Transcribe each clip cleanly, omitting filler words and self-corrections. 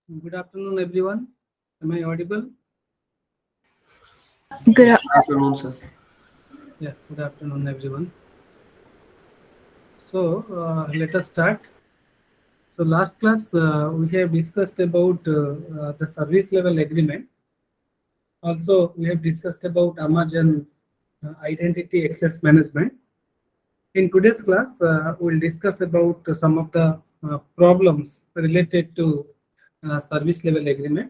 Good afternoon, everyone. Am I audible? Good Afternoon, sir. Yeah, good afternoon, everyone. So, let us start. So, last class we have discussed about the service level agreement. Also, we have discussed about Amazon identity access management. In today's class, we'll discuss about some of the problems related to service level agreement.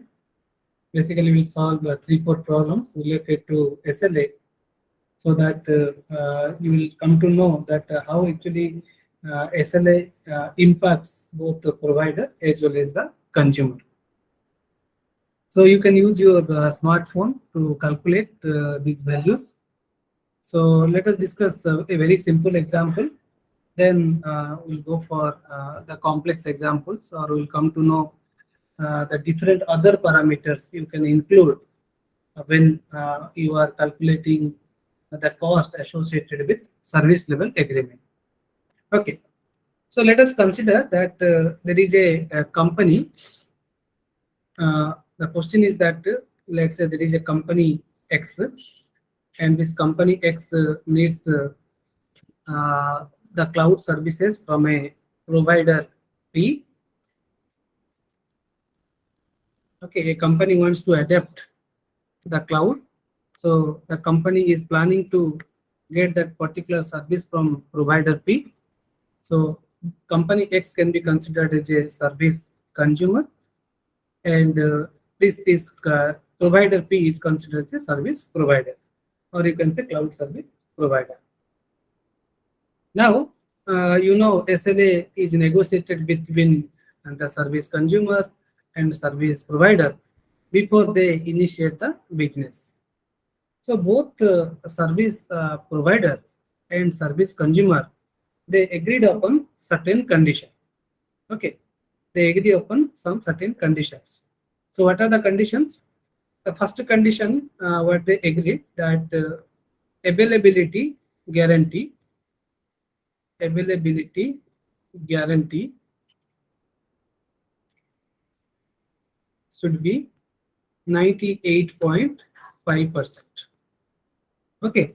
Basically, we'll solve 3-4 problems related to SLA, so that you will come to know that how actually SLA impacts both the provider as well as the consumer. So you can use your smartphone to calculate these values. So let us discuss a very simple example. Then we'll go for the complex examples, or we'll come to know the different other parameters you can include when you are calculating the cost associated with service level agreement. Okay, so let us consider that there is a company. The question is that let's say there is a company X, and this company X needs the cloud services from a provider P. Okay, a company wants to adapt the cloud. So the company is planning to get that particular service from provider P. So company X can be considered as a service consumer, and this is provider P is considered as a service provider, or you can say cloud service provider. Now, SLA is negotiated between the service consumer and service provider before they initiate the business. So both service provider and service consumer, they agreed upon certain condition. Okay, they agree upon some certain conditions. So what are the conditions? The first condition, what they agreed, that availability guarantee should be 98.5%. Okay,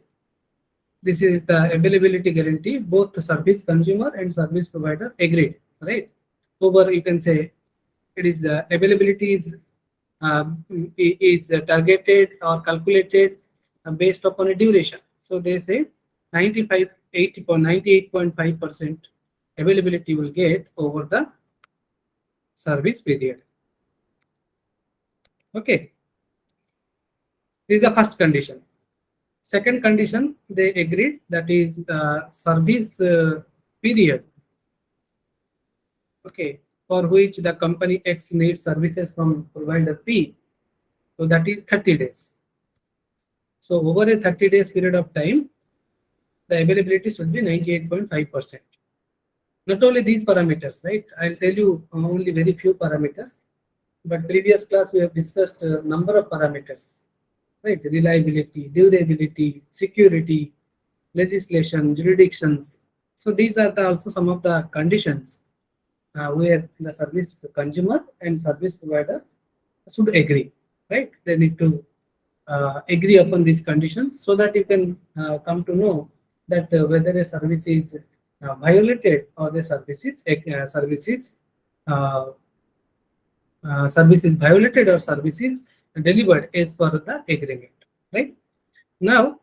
this is the availability guarantee. Both the service consumer and service provider agreed, right? Over, you can say it is availability is targeted or calculated based upon a duration. So they say 98.5% availability will get over the service period. Okay, this is the first condition. Second condition, they agreed, that is service period. Okay, for which the company X needs services from provider P. So that is 30 days. So over a 30 days period of time, the availability should be 98.5%. Not only these parameters, right? I'll tell you only very few parameters, but previous class we have discussed a number of parameters, right? Reliability, durability, security, legislation, jurisdictions. So these are also some of the conditions where the service consumer and service provider should agree, right? They need to agree upon these conditions, so that you can come to know that whether a service is violated or the service is violated or service is delivered as per the agreement, right? Now,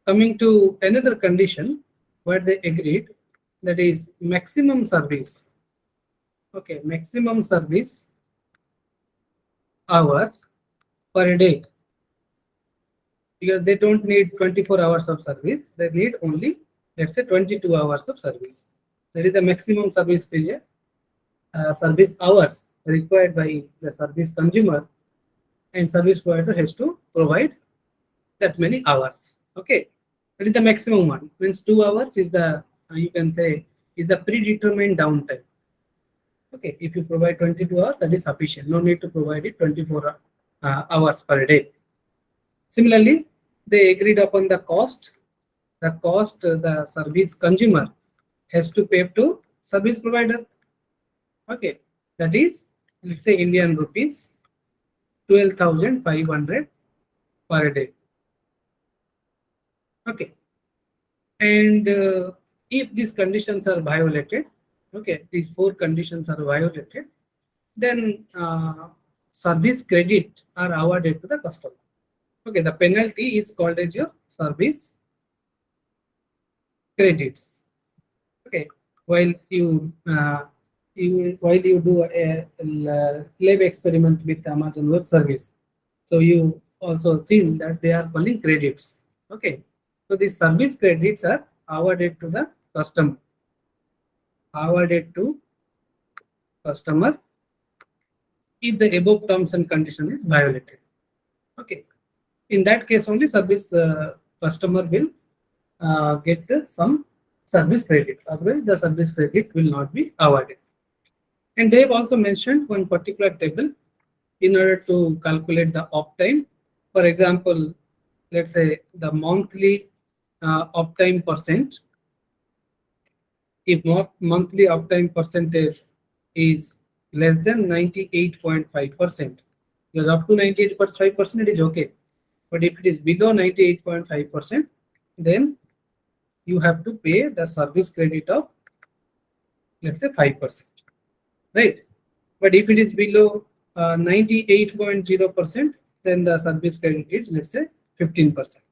coming to another condition where they agreed, that is maximum service. Okay, maximum service hours per day, because they don't need 24 hours of service, they need only, let's say, 22 hours of service. That is the maximum service period, service hours required by the service consumer, and service provider has to provide that many hours. Okay, that is the maximum one. Means 2 hours is the, you can say, is the predetermined downtime. Okay, if you provide 22 hours, that is sufficient. No need to provide it 24 hours per day. Similarly, they agreed upon the cost. The cost the service consumer has to pay to service provider. Okay, that is let's say Indian rupees 12,500 per day. Okay, and if these conditions are violated, okay, these four conditions are violated, then service credit are awarded to the customer. Okay, the penalty is called as your service credits. Okay, while you do a lab experiment with Amazon Web Service, so you also seen that they are calling credits. Okay, so these service credits are awarded to the customer, awarded to customer if the above terms and condition is violated. Okay, in that case only service customer will get some service credit. Otherwise, the service credit will not be awarded. And they have also mentioned one particular table in order to calculate the uptime. For example, let's say the monthly uptime percent. If monthly uptime percentage is less than 98.5%, because up to 98.5% it is okay. But if it is below 98.5%, then you have to pay the service credit of, let's say, 5%, right? But if it is below 98.0%, then the service credit is, let's say, 15%.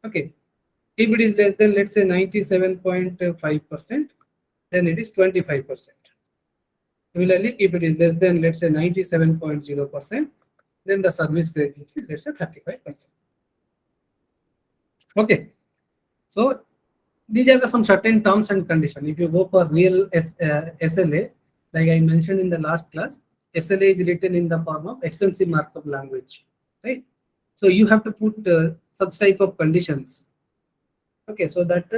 Okay. If it is less than, let's say, 97.5%, then it is 25%. Similarly, if it is less than, let's say, 97.0%, then the service credit is, let's say, 35%. Okay. So these are some certain terms and conditions. If you go for real SLA, like I mentioned in the last class, SLA is written in the form of extensive markup language, right? So you have to put such type of conditions, okay, so that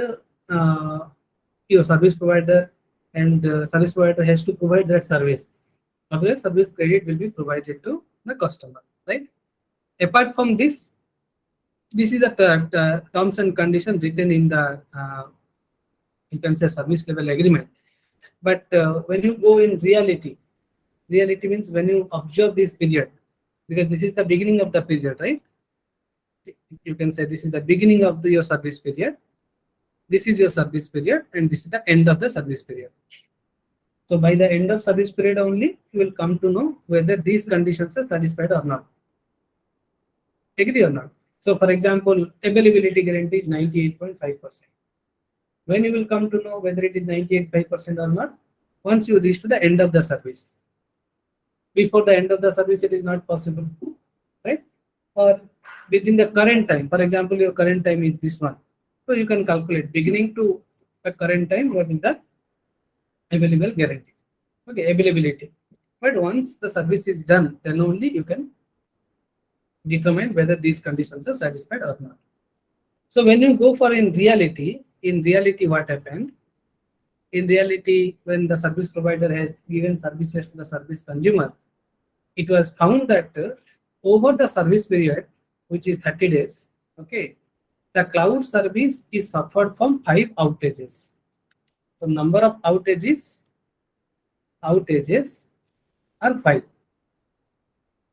your service provider and service provider has to provide that service. Otherwise, service credit will be provided to the customer, right? Apart from this, this is the terms and conditions written in the you can say service level agreement. But when you go in reality, reality means when you observe this period, because this is the beginning of the period, right? You can say this is the beginning of your service period. This is your service period, and this is the end of the service period. So by the end of service period only, you will come to know whether these conditions are satisfied or not. Agree or not? So for example, availability guarantee is 98.5%. When you will come to know whether it is 98.5% or not? Once you reach to the end of the service. Before the end of the service, it is not possible, right? Or within the current time. For example, your current time is this one. So you can calculate beginning to the current time what is the available guarantee. Okay, availability. But once the service is done, then only you can determine whether these conditions are satisfied or not. So when you go for in reality what happened? In reality, when the service provider has given services to the service consumer, it was found that over the service period, which is 30 days, okay, the cloud service is suffered from 5 outages. The number of outages are 5.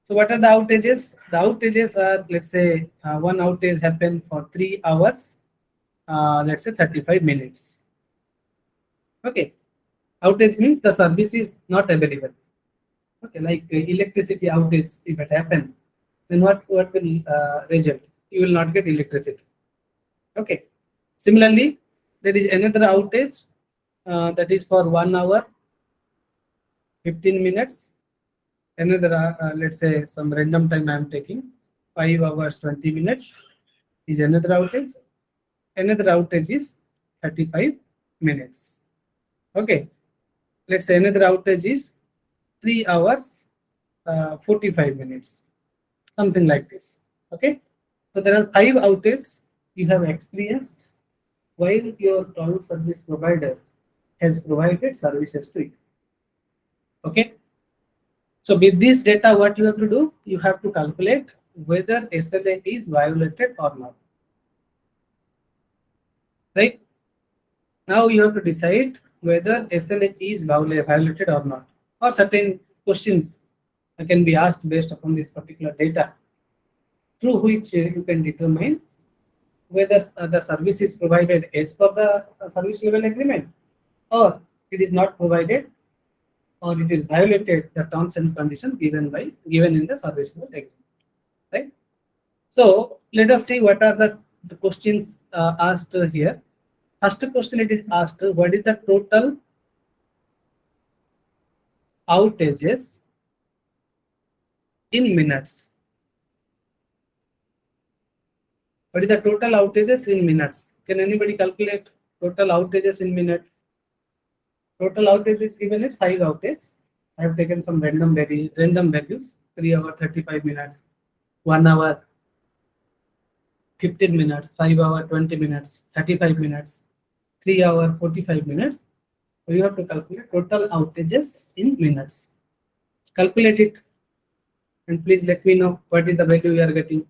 So what are the outages? The outages are, let's say, one outage happened for 3 hours, let's say 35 minutes. Okay, outage means the service is not available. Okay, like electricity outage, if it happen, then what will result? You will not get electricity. Okay. Similarly, there is another outage that is for 1 hour, 15 minutes. Another, let's say, some random time I am taking, 5 hours, 20 minutes is another outage. Another outage is 35 minutes. Okay. Let's say another outage is 3 hours, 45 minutes. Something like this. Okay. So there are 5 outages you have experienced while your cloud service provider has provided services to you. Okay. So with this data, what you have to do? You have to calculate whether SLA is violated or not. Right? Now you have to decide whether SLA is violated or not, or certain questions can be asked based upon this particular data, through which you can determine whether the service is provided as per the service level agreement, or it is not provided, or it is violated the terms and conditions given in the service level agreement. Right. So let us see what are the questions asked here. First question, it is asked, what is the total outages in minutes? What is the total outages in minutes? Can anybody calculate total outages in minute? Total outage is given as 5 outages. I have taken some random values: 3 hour 35 minutes, 1 hour 15 minutes, 5 hour 20 minutes, 35 minutes, 3 hour 45 minutes. So you have to calculate total outages in minutes. Calculate it and please let me know what is the value you are getting.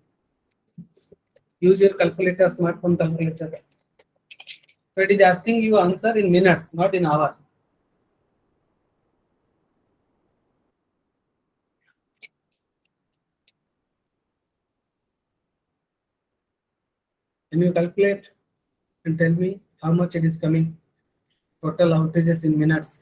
Use your calculator, smartphone calculator. So it is asking you answer in minutes, not in hours. Can you calculate and tell me how much it is coming? Total outages in minutes.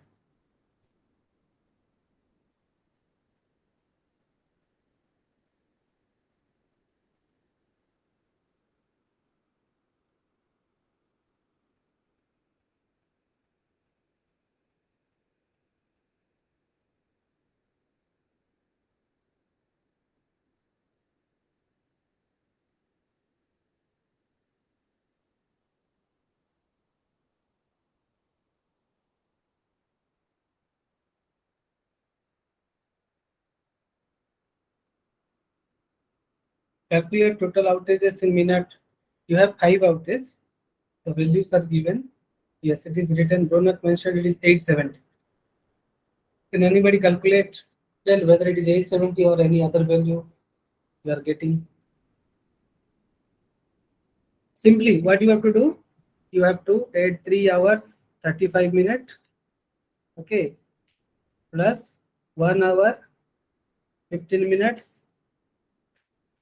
Calculate total outages in minute. You have 5 outages. The values are given. Yes, it is written. Ronak mentioned it is 870. Can anybody calculate? Tell whether it is 870 or any other value you are getting. Simply, what you have to do? You have to add 3 hours 35 minutes. Okay, plus 1 hour 15 minutes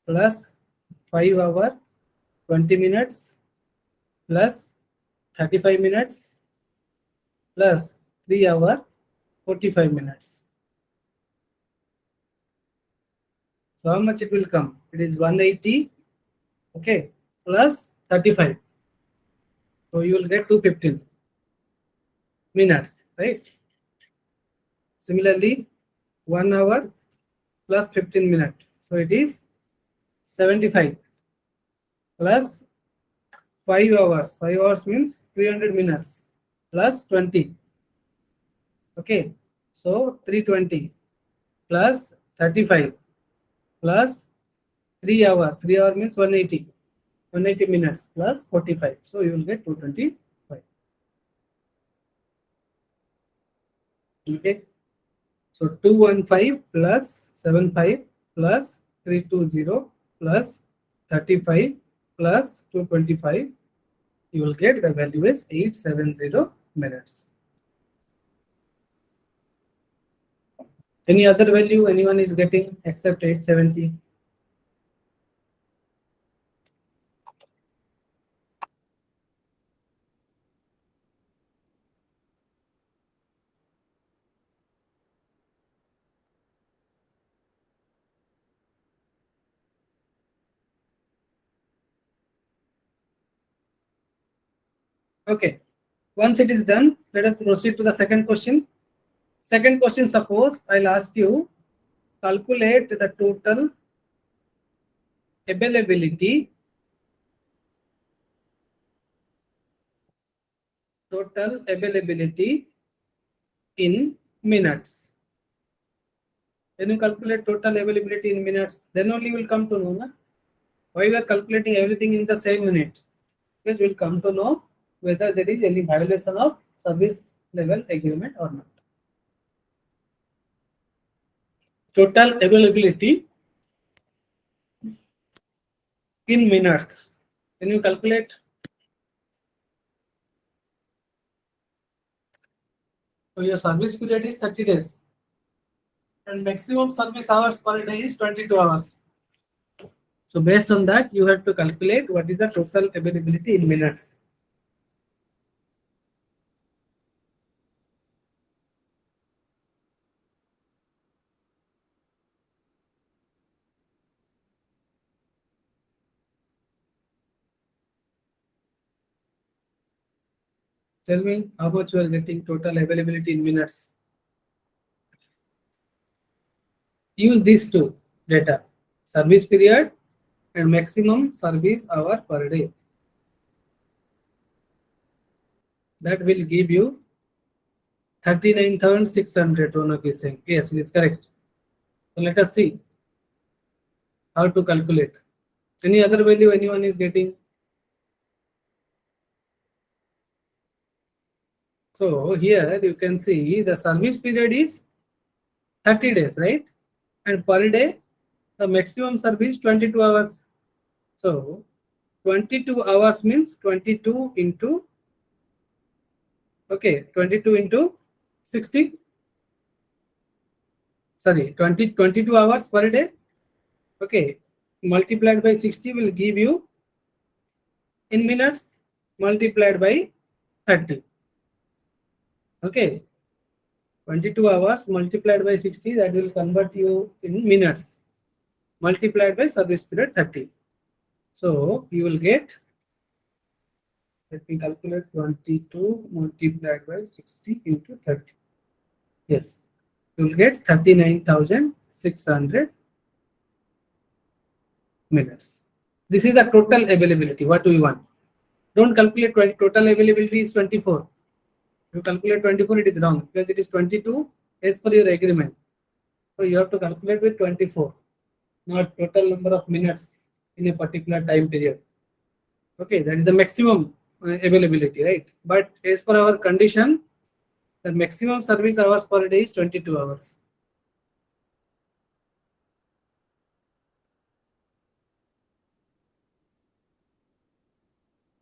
plus 5 hour 20 minutes plus 35 minutes plus 3 hour 45 minutes. So how much it will come? It is 180, okay, plus 35. So you will get 215 minutes, right? Similarly, 1 hour plus 15 minutes. So it is 75 plus 5 hours. 5 hours means 300 minutes plus 20. Okay, so 320 plus 35 plus 3 hour. 3 hour means 180. 180 minutes plus 45. So you will get 225. Okay. So 215 plus 75 plus 320 plus 35 plus 225. You will get the value is 870 minutes. Any other value anyone is getting except 870? Okay. Once it is done, let us proceed to the second question. Second question, suppose I'll ask you, calculate the total availability in minutes. When you calculate total availability in minutes, then only you will come to know na? Why we are calculating everything in the same minute. Because we will come to know whether there is any violation of service level agreement or not. Total availability in minutes. Can you calculate? So your service period is 30 days. and maximum service hours per day is 22 hours. So based on that, you have to calculate what is the total availability in minutes. Tell me how much you are getting total availability in minutes. Use these two data, service period and maximum service hour per day. That will give you 39,600. Ronak is saying. Yes, it is correct. So let us see how to calculate. Any other value anyone is getting? So here you can see the service period is 30 days, right? And per day, the maximum service 22 hours. So 22 hours means 22 into, okay, 22 into 60. Sorry, 22 hours per day. Okay, multiplied by 60 will give you in minutes multiplied by 30. Okay, 22 hours multiplied by 60, that will convert you in minutes multiplied by service period 30. So you will get, let me calculate, 22 multiplied by 60 into 30. Yes, you will get 39,600 minutes. This is the total availability. What do we want? Don't calculate 20. Total availability is 24. You calculate 24, it is wrong because it is 22 as per your agreement. So you have to calculate with 24, not total number of minutes in a particular time period. Okay, that is the maximum availability, right? But as per our condition, the maximum service hours per day is 22 hours.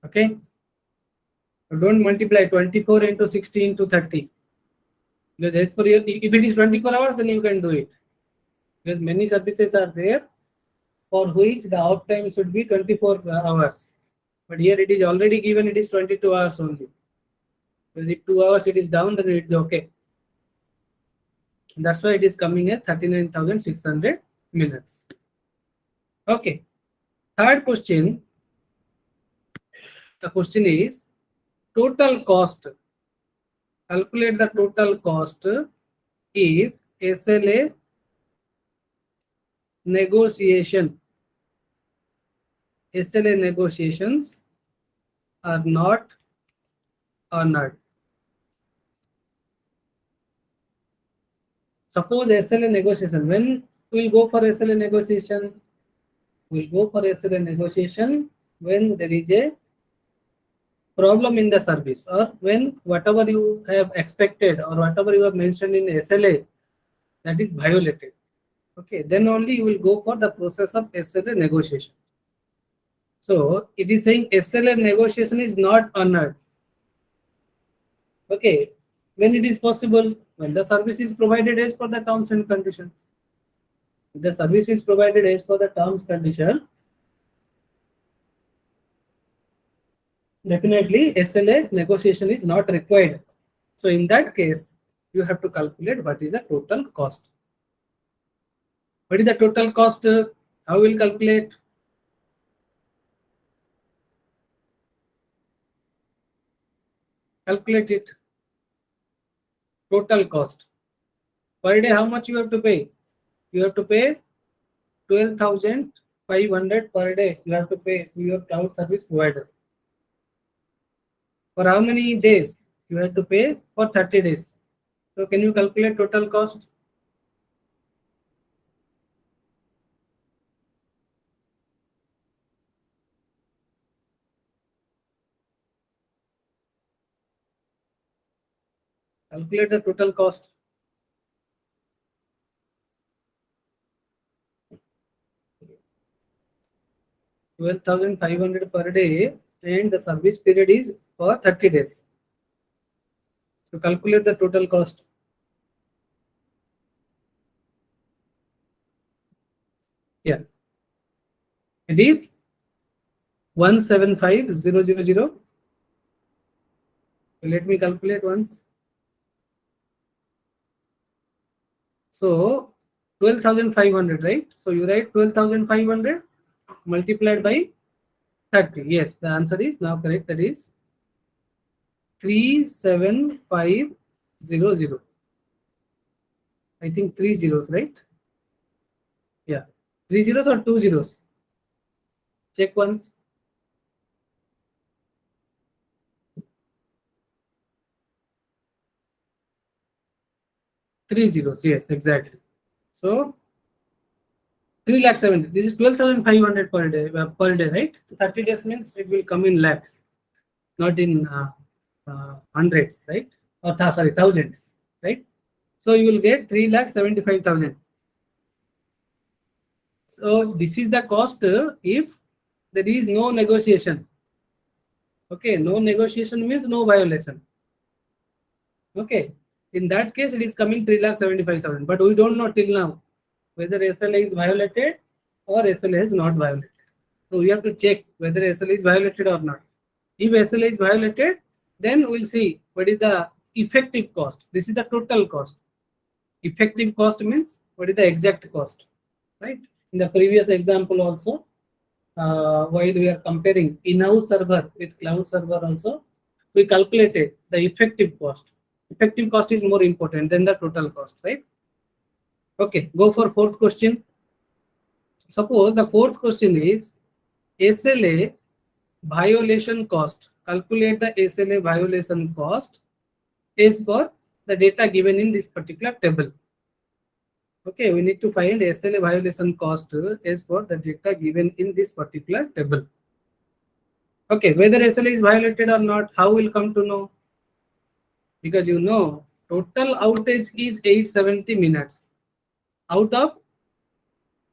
Okay, so don't multiply 24 into 60 into 30. Because as per your, if it is 24 hours, then you can do it. Because many services are there for which the off time should be 24 hours. But here it is already given, it is 22 hours only. Because if 2 hours it is down, then it's okay. That's why it is coming at 39,600 minutes. Okay. Third question. The question is total cost. Calculate the total cost if SLA negotiations are not honored. Suppose SLA negotiation, when we'll go for SLA negotiation? We'll go for SLA negotiation when there is a problem in the service, or when whatever you have expected or whatever you have mentioned in SLA, that is violated. Okay, then only you will go for the process of SLA negotiation. So it is saying SLA negotiation is not honored. Okay, when it is possible, when the service is provided as per the terms and condition. If the service is provided as per the terms condition, definitely SLA negotiation is not required. So in that case, you have to calculate what is the total cost. What is the total cost? How will calculate? Calculate it. Total cost. Per day, how much you have to pay? You have to pay 12,500 per day. You have to pay to your cloud service provider. For how many days? You have to pay for 30 days. So can you calculate total cost? Calculate the total cost. 12,500 per day, and the service period is for 30 days. So calculate the total cost. Yeah, it is 175,000. Let me calculate once. So 12,500, right? So you write 12,500 multiplied by 30. Yes, the answer is now correct. That is 37500. I think three zeros, right? Yeah. Three zeros or two zeros? Check once. Three zeros. Yes, exactly. So 3 lakh 70. This is 12,500 per day, right? 30 days means it will come in lakhs, not in hundreds, right? Or sorry, thousands, right? So you will get 3,75,000. So this is the cost if there is no negotiation. Okay, no negotiation means no violation. Okay, in that case it is coming 3,75,000. But we don't know till now whether SLA is violated or SLA is not violated. So we have to check whether SLA is violated or not. If SLA is violated, then we'll see what is the effective cost. This is the total cost. Effective cost means what is the exact cost, right? In the previous example also, while we are comparing in-house server with cloud server also, we calculated the effective cost. Effective cost is more important than the total cost, right? Okay, go for fourth question. Suppose the fourth question is SLA violation cost. Calculate the SLA violation cost is for the data given in this particular table. Okay, we need to find SLA violation cost is for the data given in this particular table. Okay, whether SLA is violated or not, how will come to know? Because you know, total outage is 870 minutes out of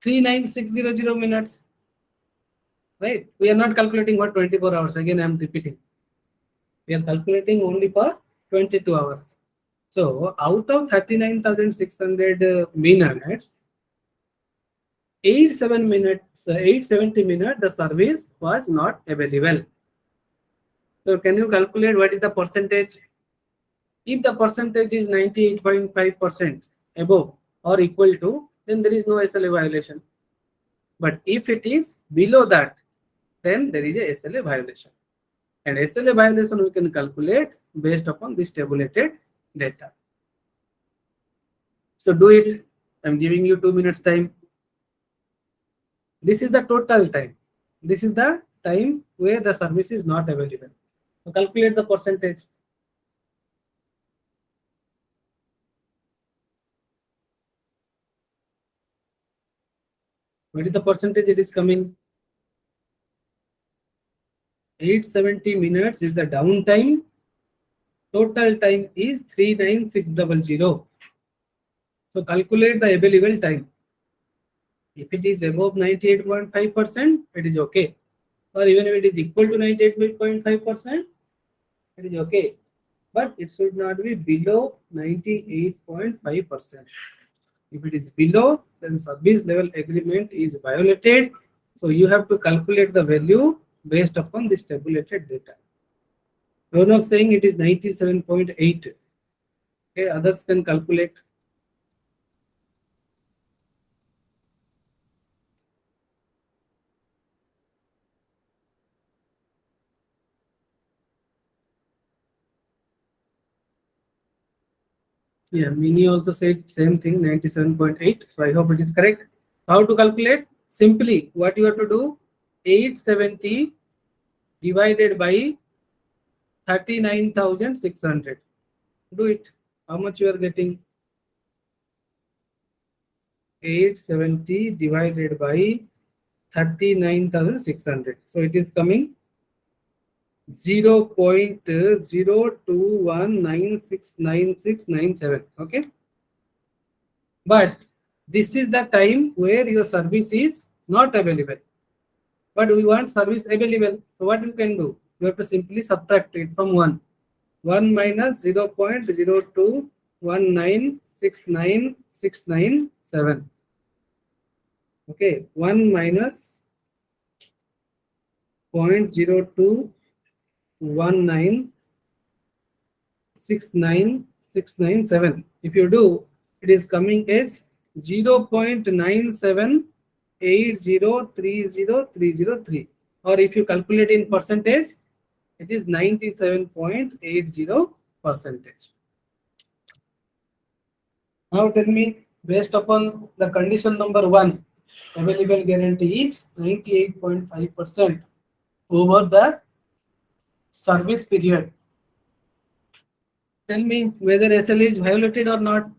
39600 minutes. Right? We are not calculating for 24 hours. Again, I am repeating. We are calculating only for 22 hours. So out of 39,600 minutes, 870 minutes, the service was not available. So can you calculate what is the percentage? If the percentage is 98.5% above or equal to, then there is no SLA violation. But if it is below that, then there is a SLA violation. And SLA violation we can calculate based upon this tabulated data. So do it. I'm giving you 2 minutes time. This is the total time. This is the time where the service is not available. So calculate the percentage. What is the percentage it is coming? 870 minutes is the downtime. Total time is 39600. So calculate the available time. If it is above 98.5%, it is okay. Or even if it is equal to 98.5%, it is okay. But it should not be below 98.5%. If it is below, then service level agreement is violated. So you have to calculate the value based upon this tabulated data. Ronak saying it is 97.8. Okay, others can calculate. Yeah, Mini also said same thing, 97.8. So I hope it is correct. How to calculate? Simply, what you have to do, 870 divided by 39,600. Do it. How much you are getting? 870 divided by 39,600. So it is coming 0.0219699697. Okay. But this is the time where your service is not available. But we want service available. So what you can do? You have to simply subtract it from 1. 1 minus 0.0219699697. Okay, 1 minus 0.02196967. If you do, it is coming as 0.9780303003. Or if you calculate in percentage, it is 97.80 percentage. Now tell me, based upon the condition number 1, available guarantee is 98.5% over the service period. Tell me whether SLA is violated or not.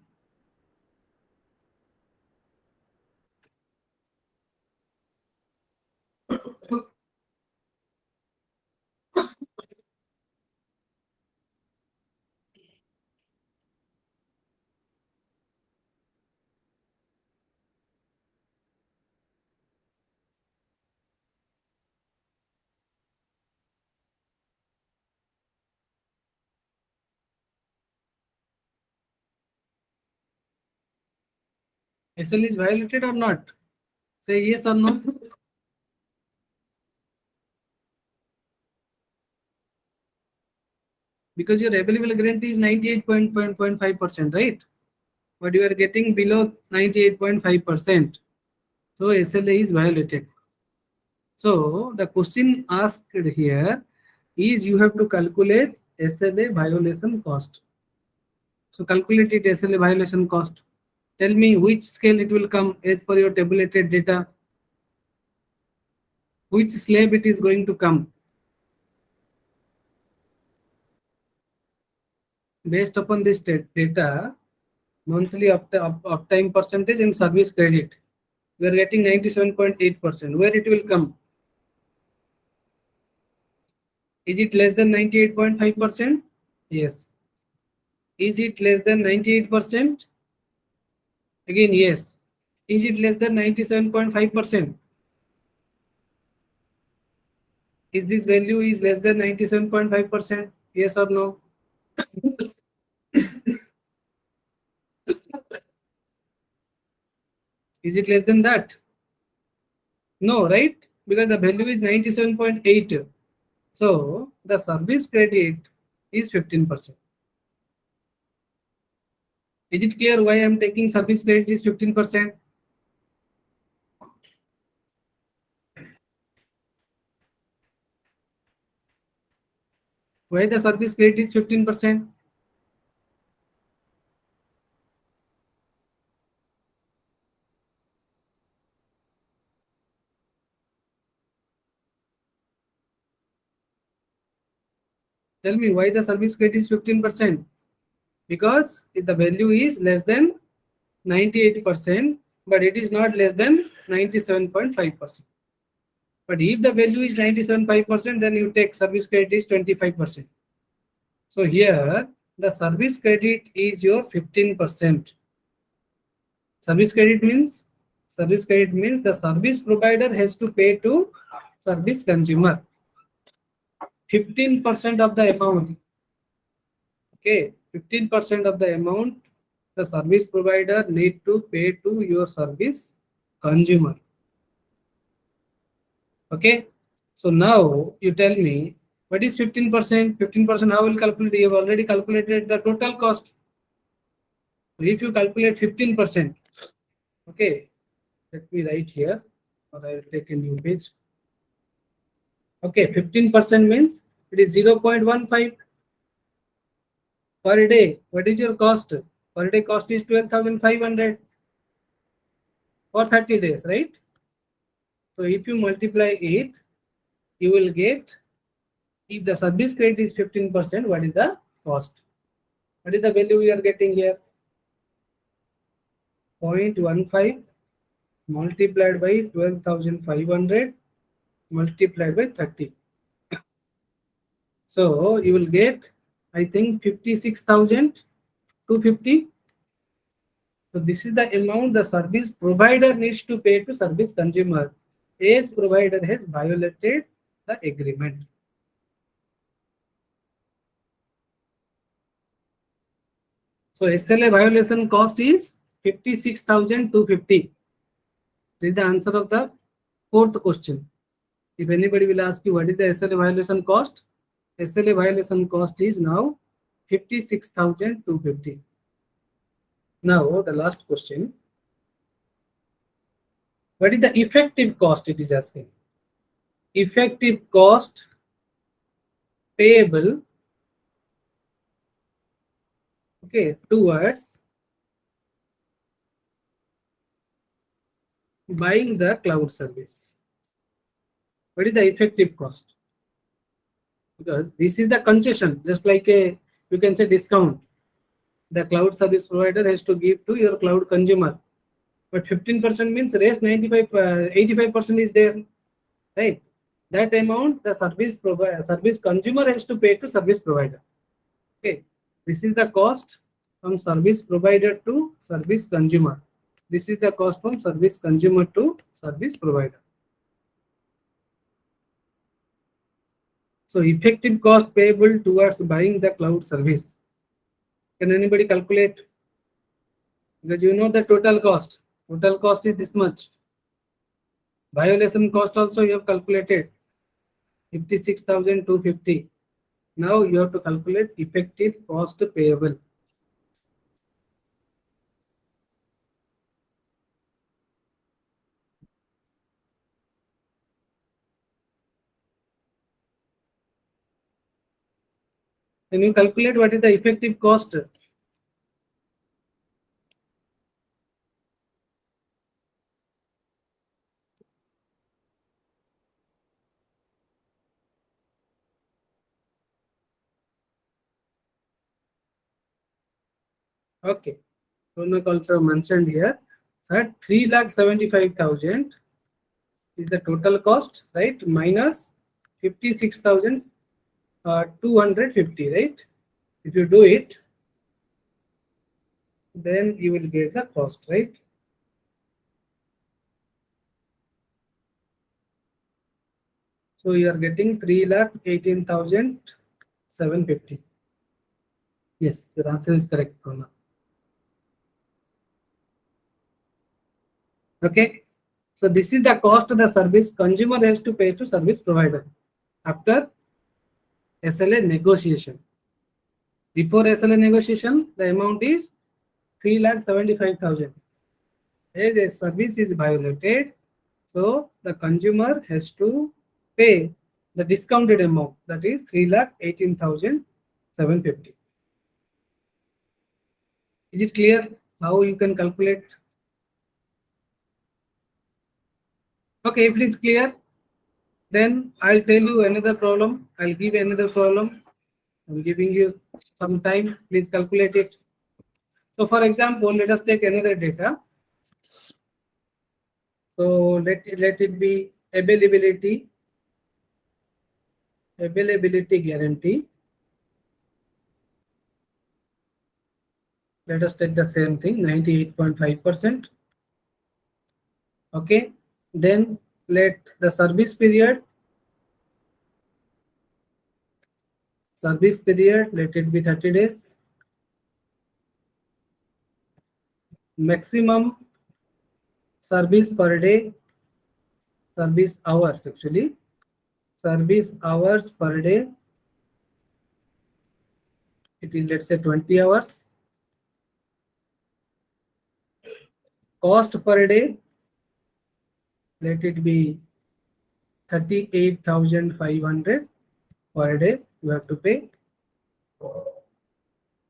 SLA is violated or not? Say yes or no. Because your available guarantee is 98.5%, right? But you are getting below 98.5%. So SLA is violated. So the question asked here is you have to calculate SLA violation cost. So calculate it SLA violation cost. Tell me which scale it will come as per your tabulated data. Which slab it is going to come? Based upon this data, monthly uptime percentage and service credit, we are getting 97.8%. Where it will come? Is it less than 98.5%? Yes. Is it less than 98%? Again, yes. Is it less than 97.5%? Is this value is less than 97.5%? Yes or no? Is it less than that? No, right? Because the value is 97.8. So the service credit is 15%. Is it clear why I am taking service credit is 15%? Why the service credit is 15%? Tell me why the service credit is 15%? Because if the value is less than 98%, but it is not less than 97.5%. But if the value is 97.5%, then you take service credit is 25%. So here the service credit is your 15%. Service credit means the service provider has to pay to service consumer 15% of the amount. Okay, 15% of the amount the service provider need to pay to your service consumer. Okay, so now you tell me what is 15%? 15% how will calculate? You have already calculated the total cost. So if you calculate 15%, okay, let me write here or I will take a new page. Okay, 15% means it is 0.15 per day. What is your cost? Per day cost is 12,500 for 30 days, right? So if you multiply it, you will get, if the service credit is 15%, what is the cost? What is the value we are getting here? 0.15 multiplied by 12,500 multiplied by 30. So you will get, I think, 56,250. So this is the amount the service provider needs to pay to service consumer as provider has violated the agreement. So SLA violation cost is 56,250. This is the answer of the fourth question. If anybody will ask you what is the SLA violation cost, SLA violation cost is now 56,250. Now the last question. What is the effective cost? It is asking. Effective cost payable, okay, towards buying the cloud service. What is the effective cost? Because this is the concession, just like a, you can say, discount. The cloud service provider has to give to your cloud consumer. But 15% means rest 85% is there, right? That amount the service consumer has to pay to service provider. Okay, this is the cost from service provider to service consumer. This is the cost from service consumer to service provider. So effective cost payable towards buying the cloud service. Can anybody calculate? Because you know the total cost. Total cost is this much. Violation cost also you have calculated 56,250. Now you have to calculate effective cost payable. Can you calculate what is the effective cost? Okay. Ronak also mentioned here that 3,75,000 is the total cost, right? Minus 56,250, right? If you do it, then you will get the cost, right? So you are getting 3,18,750. Yes, your answer is correct, Ronak. Okay. So this is the cost the service consumer has to pay to service provider after SLA negotiation. Before SLA negotiation, the amount is 3,75,000. As a service is violated, so the consumer has to pay the discounted amount, that is 3,18,750. Is it clear how you can calculate? Okay, if it is clear, then I'll tell you another problem. I'll give another problem. I'm giving you some time. Please calculate it. So for example, let us take another data. So let it be availability guarantee. Let us take the same thing, 98.5%. Okay. Then let the service period, let it be 30 days. Maximum service per day, service hours actually, service hours per day, it is, let's say, 20 hours. Cost per day, let it be 38,500 per day you have to pay.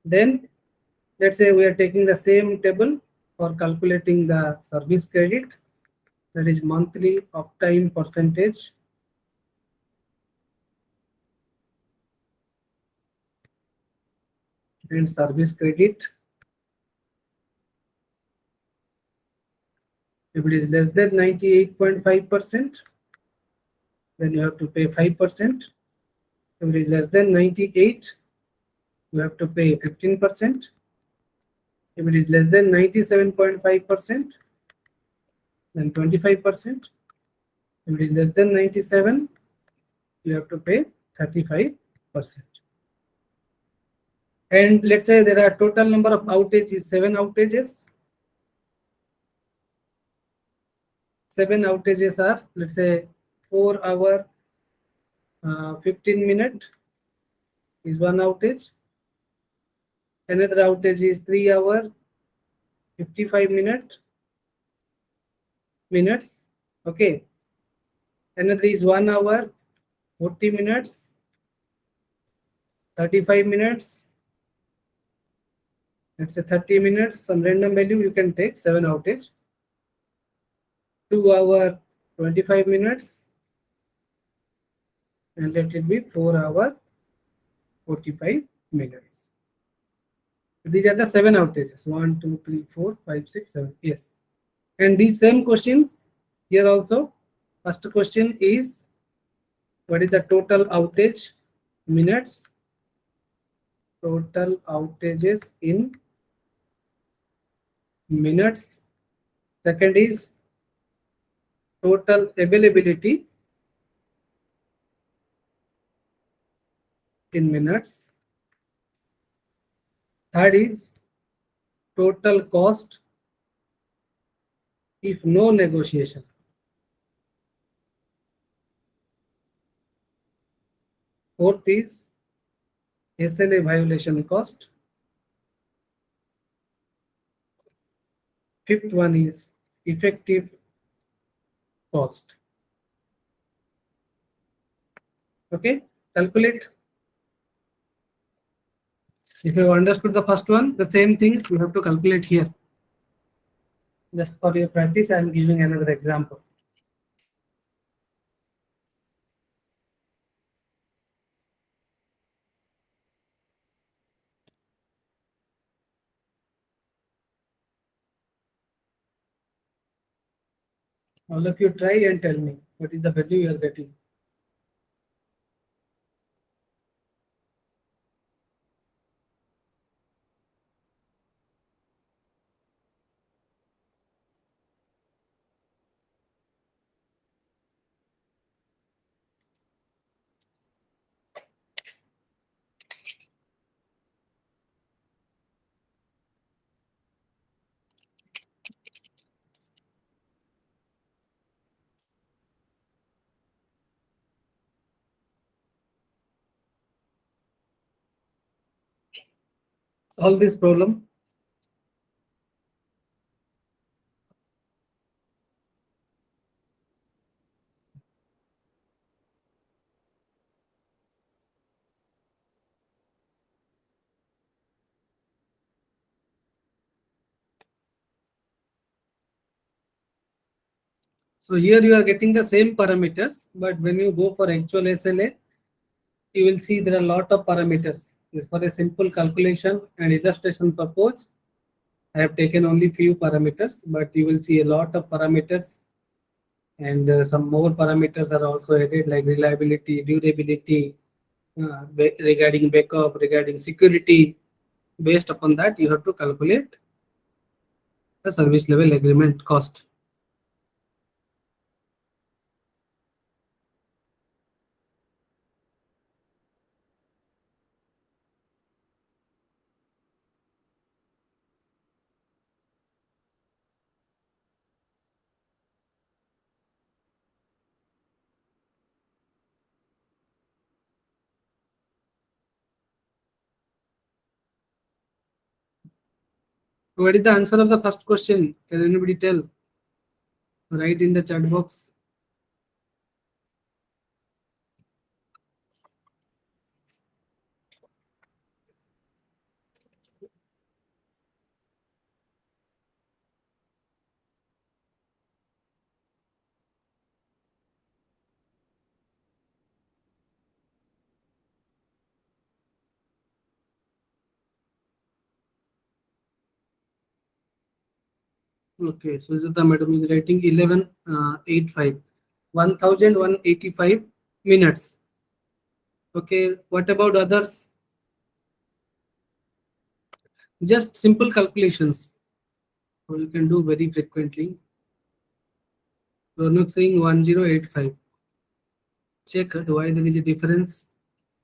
Then let's say we are taking the same table for calculating the service credit, that is monthly uptime percentage. And service credit, if it is less than 98.5%, then you have to pay 5%. If it is less than 98, you have to pay 15%. If it is less than 97.5%, then 25%. If it is less than 97, you have to pay 35%. And let's say there are total number of outages, 7 outages. 7 outages are, let's say, 4 hour 15 minute is one outage. Another outage is 3 hour 55 minutes. Okay. Another is 1 hour 40 minutes, 35 minutes. Let's say 30 minutes. Some random value you can take 7 outage. 2 hour 25 minutes, and let it be 4 hour 45 minutes. These are the 7 outages. 1, 2, 3, 4, 5, 6, 7. Yes. And these same questions here also. First question is, what is the total outage minutes? Total outages in minutes. Second is total availability in minutes. Third is total cost if no negotiation. Fourth is SLA violation cost. Fifth one is effective cost. Okay, calculate. If you have understood the first one, the same thing you have to calculate here. Just for your practice, I am giving another example. All of you try and tell me what is the value you are getting. Solve this problem. So here you are getting the same parameters, but when you go for actual SLA, you will see there are a lot of parameters. This for a simple calculation and illustration purpose, I have taken only few parameters, but you will see a lot of parameters, and some more parameters are also added, like reliability, durability, regarding backup, regarding security. Based upon that, you have to calculate the service level agreement cost. What is the answer of the first question? Can anybody tell? Write in the chat box. Okay, so Sujata madam is writing 1185, 1185 minutes. Okay, what about others? Just simple calculations. So you can do very frequently. Ronak saying 1085. Check why there is a difference.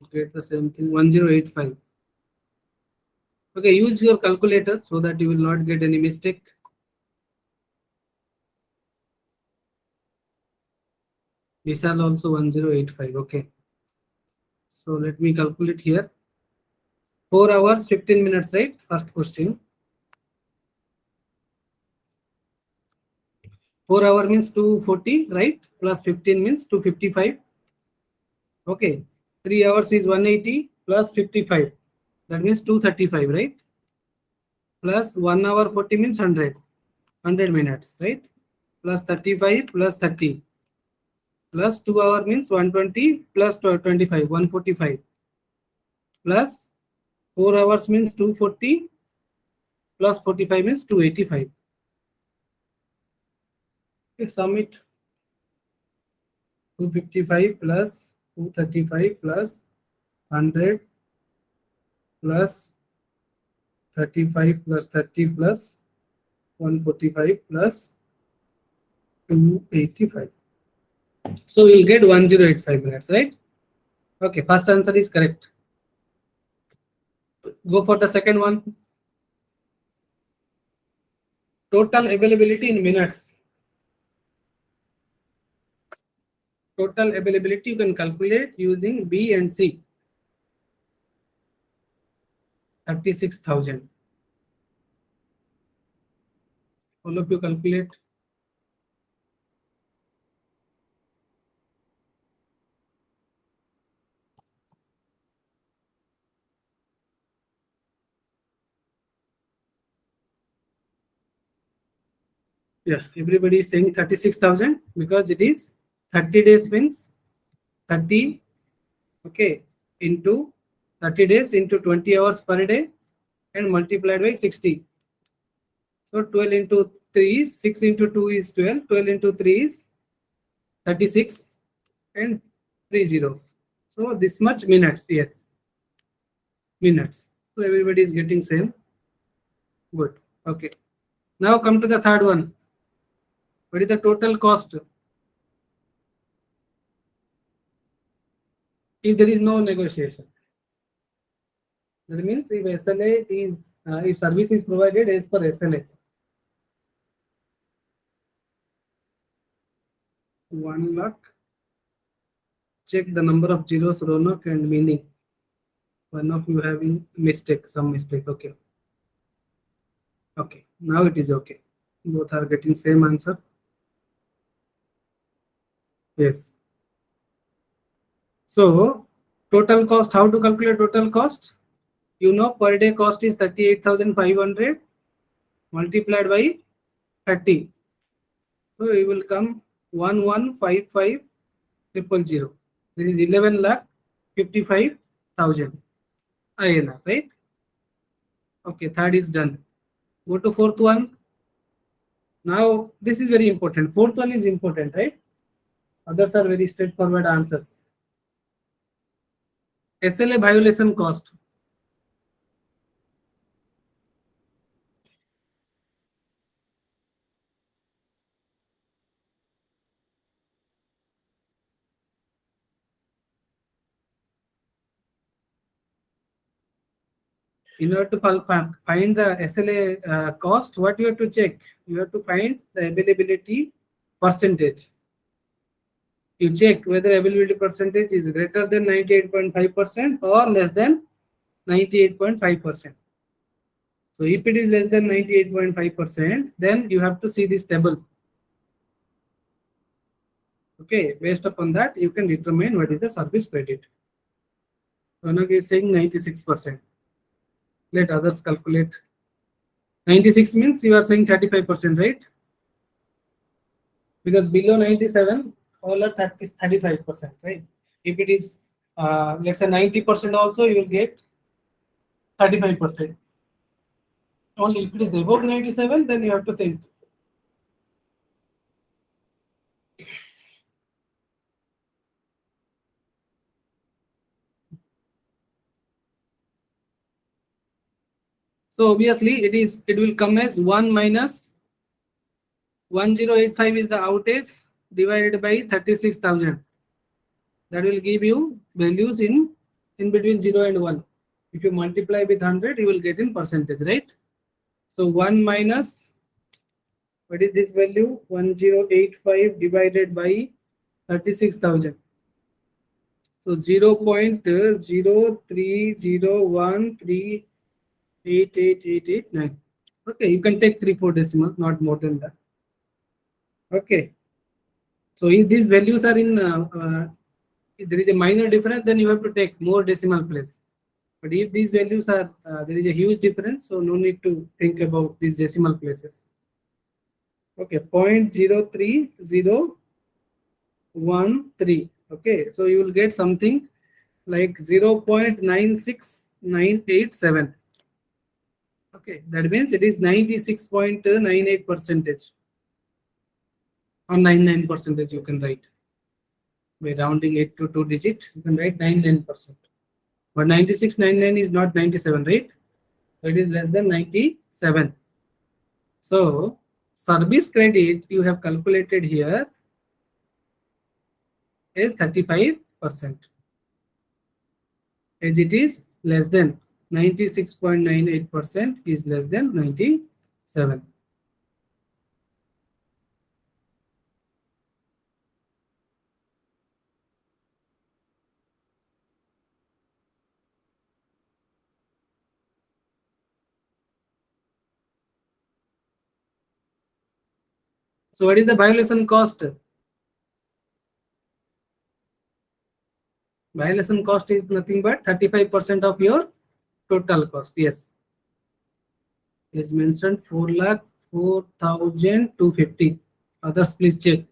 Get the same thing, 1085. Okay, use your calculator so that you will not get any mistake. These are also 1085. Okay. So let me calculate here. 4 hours 15 minutes, right? First question. 4 hour means 240, right? Plus 15 means 255. Okay. 3 hours is 180 plus 55. That means 235, right? Plus 1 hour 40 means 100 minutes, right? Plus 35 plus 30 plus 2 hour means 120 plus 25, 145 plus 4 hours means 240 plus 45 means 285. Okay, sum it. 255 plus 235 plus 100 plus 35 plus 30 plus 145 plus 285. So we'll get 1085 minutes, right? Okay, first answer is correct. Go for the second one. Total availability in minutes. Total availability you can calculate using B and C. 36,000. All of you calculate. Yeah, everybody is saying 36,000 because it is 30 days means 30, okay, into 30 days into 20 hours per day and multiplied by 60. So 12 into 3 is 6 into 2 is 12, 12 into 3 is 36 and 3 zeros. So this much minutes, yes, minutes. So everybody is getting same. Good. Okay. Now come to the third one. What is the total cost? If there is no negotiation. That means if SLA is, if service is provided as per SLA. 1 lakh. Check the number of zeros, Ronak and meaning. One of you having mistake, some mistake. Okay. Okay. Now it is okay. Both are getting same answer. Yes. So total cost, how to calculate total cost? You know per day cost is 38,500 multiplied by 30. So it will come 1155,000. This is 11,55,000 INR, right? Okay, third is done. Go to fourth one. Now this is very important. Fourth one is important, right? Others are very straightforward answers. SLA violation cost. In order to find the SLA cost, what you have to check? You have to find the availability percentage. You check whether availability percentage is greater than 98.5% or less than 98.5%. So if it is less than 98.5%, then you have to see this table. Okay, based upon that, you can determine what is the service credit. Ronak is saying 96%. Let others calculate. 96 means you are saying 35%, right? Because below 97, all are 35%, right? If it is, let's say 90% also, you will get 35%. Only if it is above 97, then you have to think. So obviously it will come as 1 minus 1085 is the outage divided by 36,000. That will give you values in between 0 and 1. If you multiply with 100, you will get in percentage, right? So 1 minus, what is this value? 1085 divided by 36,000. So 0.03013888889. Okay, you can take 3 4 decimals, not more than that. Okay. So if these values are in, if there is a minor difference, then you have to take more decimal place. But if these values are, there is a huge difference, so no need to think about these decimal places. Okay, 0.03013. Okay, so you will get something like 0.96987. Okay, that means it is 96.98 percentage or 99 percentage. You can write by rounding it to 2 digit. You can write 99%. But 96.99 is not 97, right? So it is less than 97. So service credit you have calculated here is 35%, as it is less than 96.98% is less than 97. So what is the violation cost? Violation cost is nothing but 35% of your total cost. Yes, is mentioned 4,04,250. Others please check.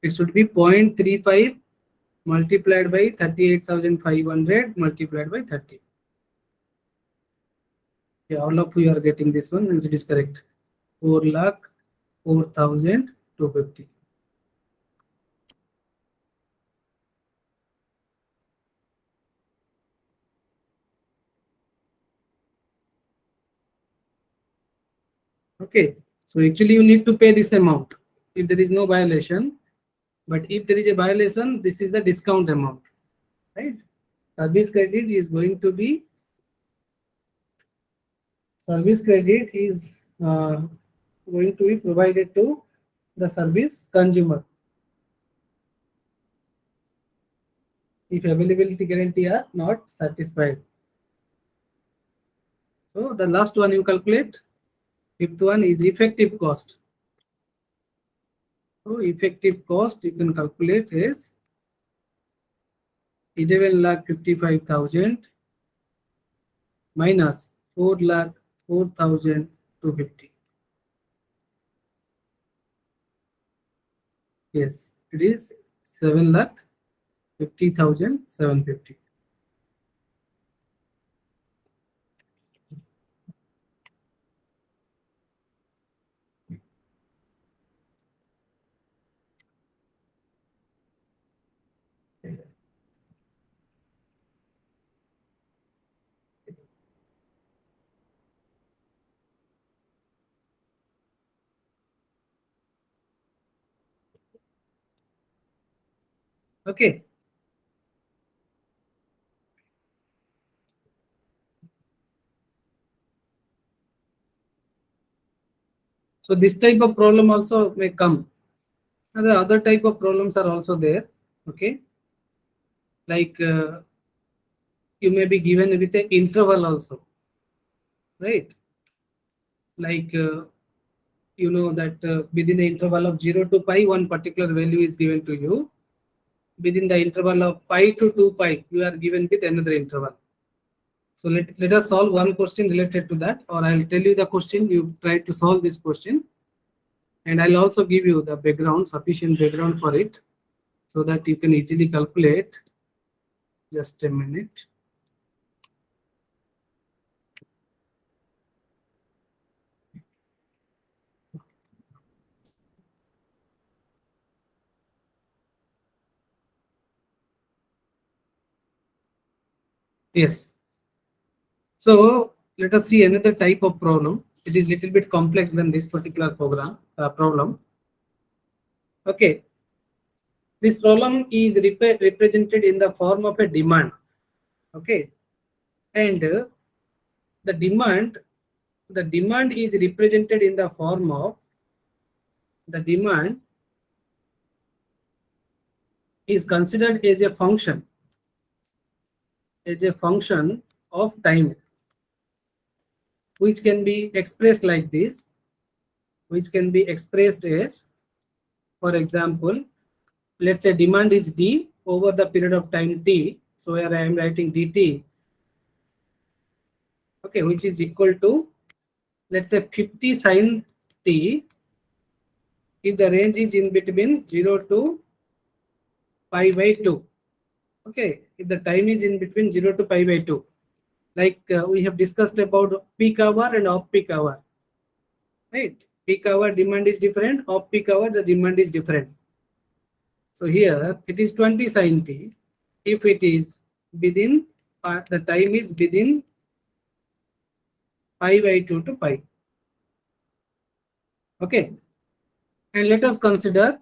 It should be 0.35 multiplied by 38,500 multiplied by 30. Yeah, all of you are getting this one, and it is correct. 4,04,250. Okay, so actually you need to pay this amount if there is no violation. But if there is a violation, this is the discount amount, right? Service credit is going to be, service credit is going to be provided to the service consumer if availability guarantee are not satisfied. So the last one you calculate. Fifth one is effective cost. So effective cost you can calculate is 11,55,000 minus 4,04,250. Yes, it is 7,50,750. Okay. So this type of problem also may come. Other type of problems are also there. Okay. Like you may be given with an interval also, right? Like you know that within the interval of 0 to pi, one particular value is given to you. Within the interval of pi to 2 pi, you are given with another interval. So let us solve one question related to that, or I'll tell you the question, you try to solve this question, and I'll also give you the background, sufficient background for it, so that you can easily calculate. Just a minute. Yes. So let us see another type of problem. It is little bit complex than this particular problem. Okay. This problem is represented in the form of a demand. Okay. And the demand is represented in the form of the demand is considered as a function of time, which can be expressed like this, which can be expressed as, for example, let's say demand is d over the period of time t. So here I am writing dt, okay, which is equal to, let's say, 50 sine t if the range is in between 0 to pi by 2. Okay, if the time is in between 0 to pi by 2, like we have discussed about peak hour and off peak hour, right? Peak hour demand is different, off peak hour the demand is different. So here it is 20 sin t if it is within the time is within pi by 2 to pi. Okay, and let us consider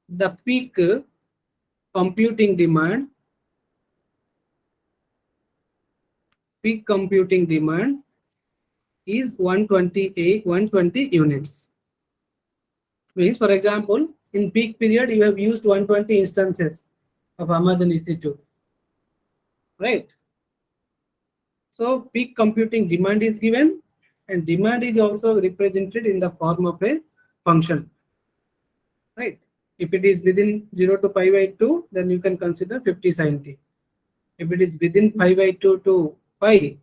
the peak computing demand. Peak computing demand is 120 units. Means, for example, in peak period you have used 120 instances of Amazon EC2, right? So peak computing demand is given, and demand is also represented in the form of a function, right? If it is within 0 to pi by 2, then you can consider 50 sin t. If it is within pi by 2 to pi,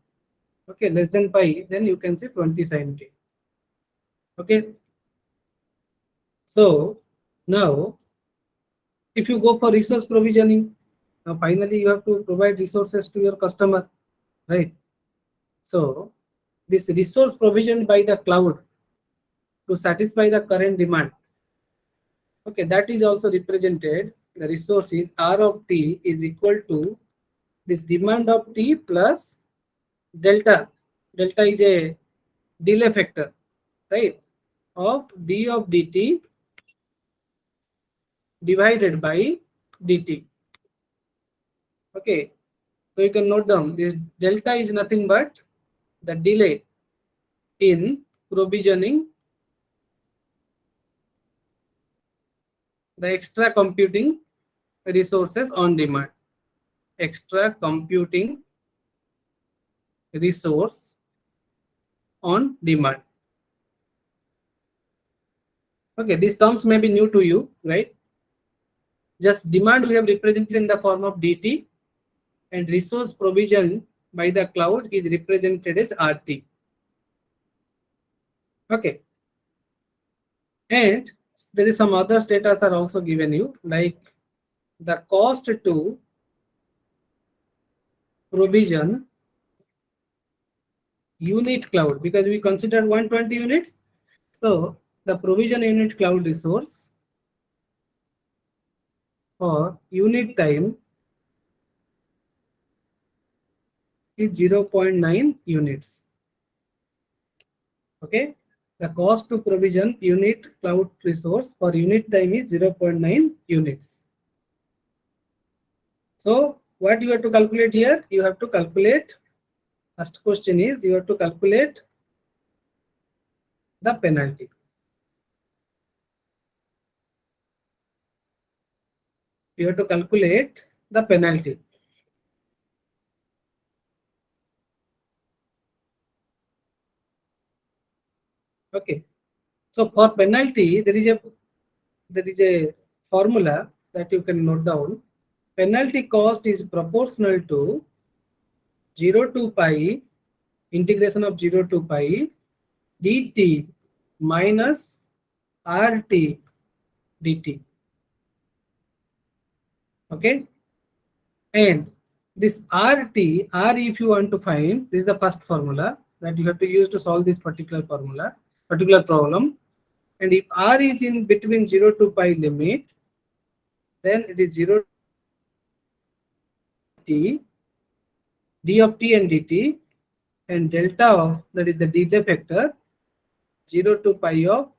okay, less than pi, then you can say 20 sin t. Okay. So now, if you go for resource provisioning, now finally you have to provide resources to your customer, right? So this resource provisioned by the cloud to satisfy the current demand, okay, that is also represented. The resource is R of t is equal to this demand of t plus delta. Delta is a delay factor, right, of d of dt divided by dt. Okay, so you can note down this delta is nothing but the delay in provisioning the extra computing resources on demand. Extra computing resource on demand. Okay, these terms may be new to you, right? Just demand we have represented in the form of dt, and resource provision by the cloud is represented as RT. Okay, and there is some other status are also given you, like the cost to provision unit cloud, because we consider 120 units. So the provision unit cloud resource for unit time is 0.9 units. Okay, the cost to provision unit cloud resource for unit time is 0.9 units. So what you have to calculate here? You have to calculate, first question is you have to calculate the penalty. You have to calculate the penalty. Okay, so for penalty there is a formula that you can note down. Penalty cost is proportional to 0 to pi integration of 0 to pi dt minus RT dt. Okay, and this RT, R if you want to find, this is the first formula that you have to use to solve this particular problem. And if R is in between 0 to pi limit, then it is 0 t d of t and dt, and delta of, that is the delta factor, 0 to pi of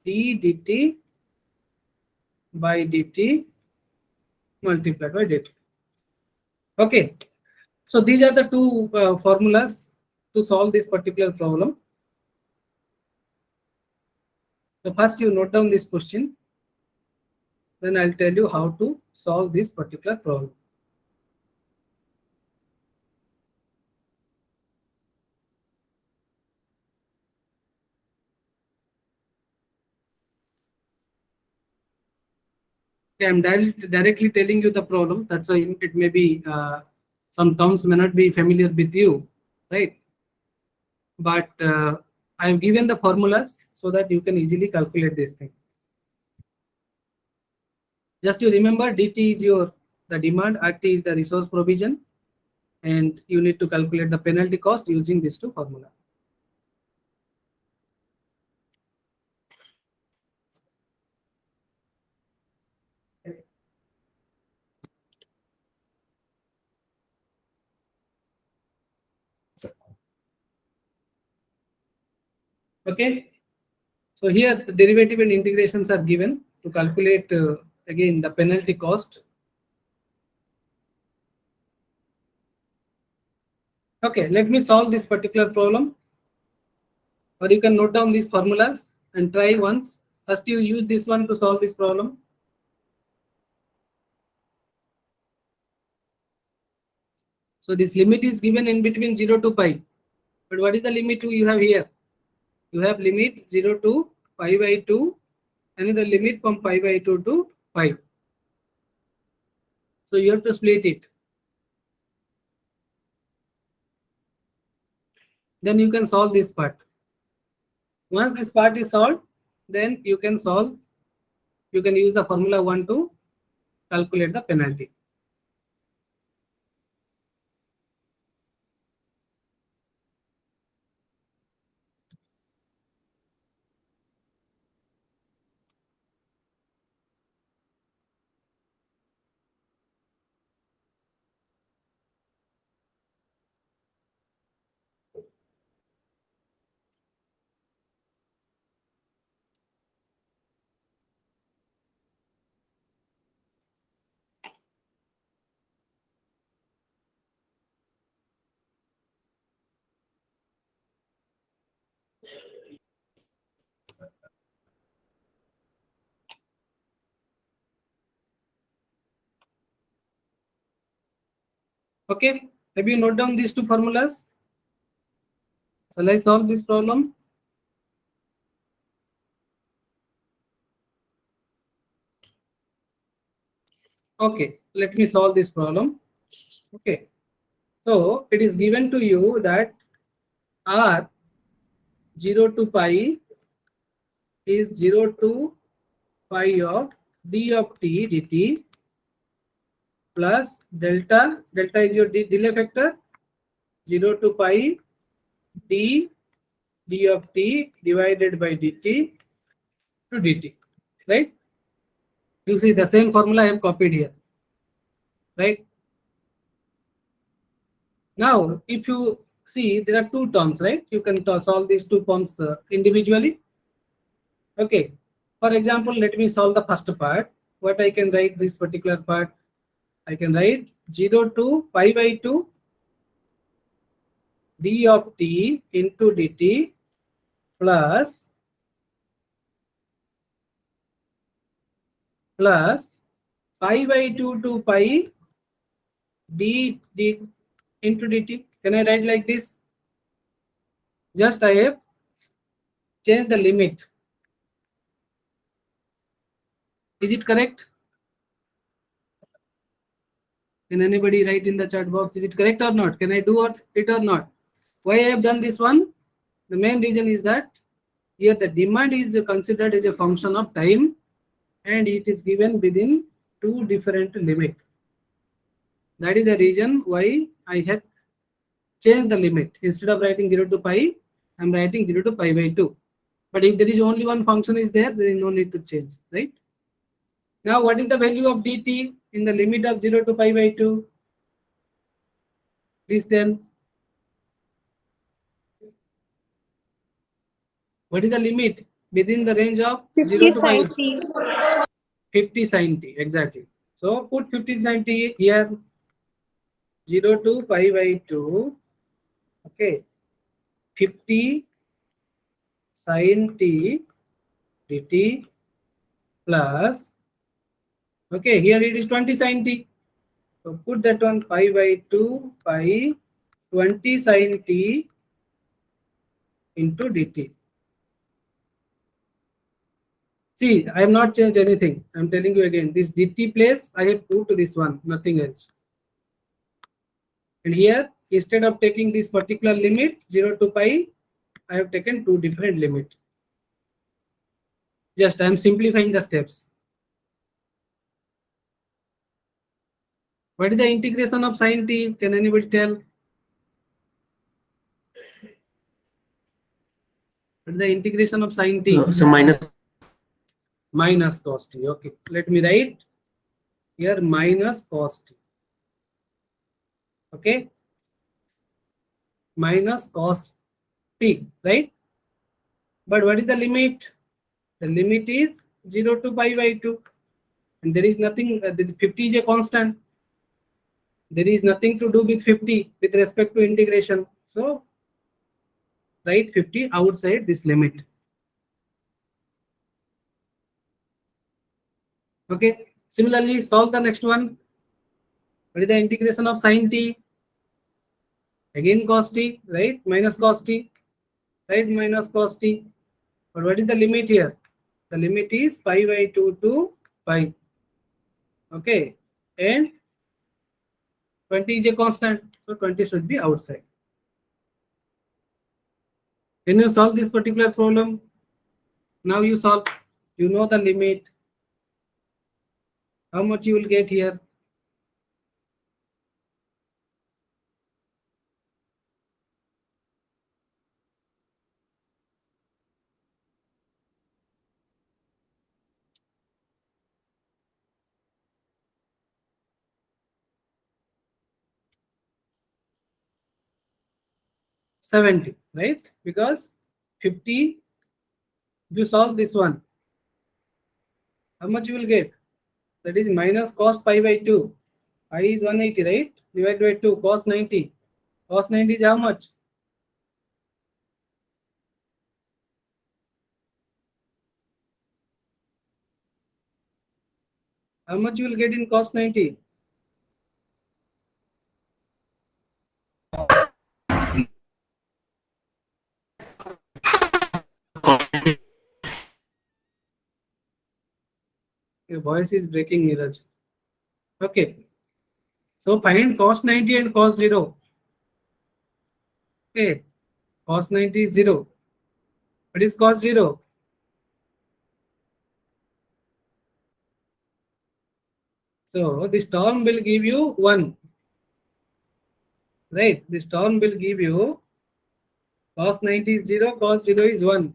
d dt by dt multiplied by dt. Okay, so these are the two formulas to solve this particular problem. So first you note down this question. then I'll tell you how to solve this particular problem. Okay, I'm directly telling you the problem. That's why it may be some terms may not be familiar with you, right? But I've given the formulas so that you can easily calculate this thing. Just to remember, dt is your the demand, RT is the resource provision, and you need to calculate the penalty cost using these two formula. Okay, so here the derivative and integrations are given to calculate again the penalty cost. Okay, let me solve this particular problem, or you can note down these formulas and try once. First you use this one to solve this problem. So this limit is given in between 0 to pi. But what is the limit you have here? You have limit 0 to pi by 2 and the limit from pi by 2 to 5. So you have to split it. Then you can solve this part. Once this part is solved, then you can solve, you can use the formula 1 to calculate the penalty. Okay, have you note down these two formulas? Shall I solve this problem? Okay, let me solve this problem. Okay, so it is given to you that R 0 to pi is 0 to pi of d of t dt plus delta, delta is your delay factor, 0 to pi d of t divided by dt to dt, right? You see the same formula I have copied here, right? Now, if you see, there are two terms, right? You can solve these two terms individually. Okay. For example, let me solve the first part. What I can write this particular part? I can write 0 to pi by 2 d of t into dt plus pi by 2 to pi d into dt. Can I write like this? Just I have changed the limit. Is it correct? Can anybody write in the chat box? Is it correct or not? Can I do it or not? Why I have done this one? The main reason is that here the demand is considered as a function of time and it is given within two different limit. That is the reason why I have changed the limit. Instead of writing 0 to pi, I am writing 0 to pi by 2. But if there is only one function is there is no need to change, right? Now what is the value of dt in the limit of 0 to pi by 2? Please tell. What is the limit within the range of 0 to pi? 50 sin t, exactly. So put 50 sin t here, 0 to pi by 2, okay, 50 sin t dt plus Okay, here it is 20 sin t. So put that one pi by 2 pi 20 sin t into dt. See, I have not changed anything. I am telling you again. This dt place I have put to this one, nothing else. And here, instead of taking this particular limit 0 to pi, I have taken two different limit. Just I am simplifying the steps. What is the integration of sin t? Can anybody tell? What is the integration of sin t? So minus. Minus cos t. Okay, let me write here minus cos t. Okay, minus cos t, right? But what is the limit? The limit is 0 to pi by 2. And there is nothing, the 50 is a constant. There is nothing to do with 50 with respect to integration. So, write 50 outside this limit. Okay. Similarly, solve the next one. What is the integration of sin t? Again cos t, right? Minus cos t, right? Minus cos t. But what is the limit here? The limit is pi by 2 to pi. Okay. And 20 is a constant. So 20 should be outside. Can you solve this particular problem? Now you solve. You know the limit. How much you will get here? $70, right? Because 50, you solve this one. How much you will get? That is minus cos pi by 2. I is 180, right? Divided by 2, cos 90. Cos 90 is how much? How much you will get in cos 90? Your voice is breaking, Neeraj. Okay. So find cos 90 and cos 0. Okay. Cos 90 is 0. What is cos 0? So this term will give you 1. Right? This term will give you cos 90 is 0, cos 0 is 1.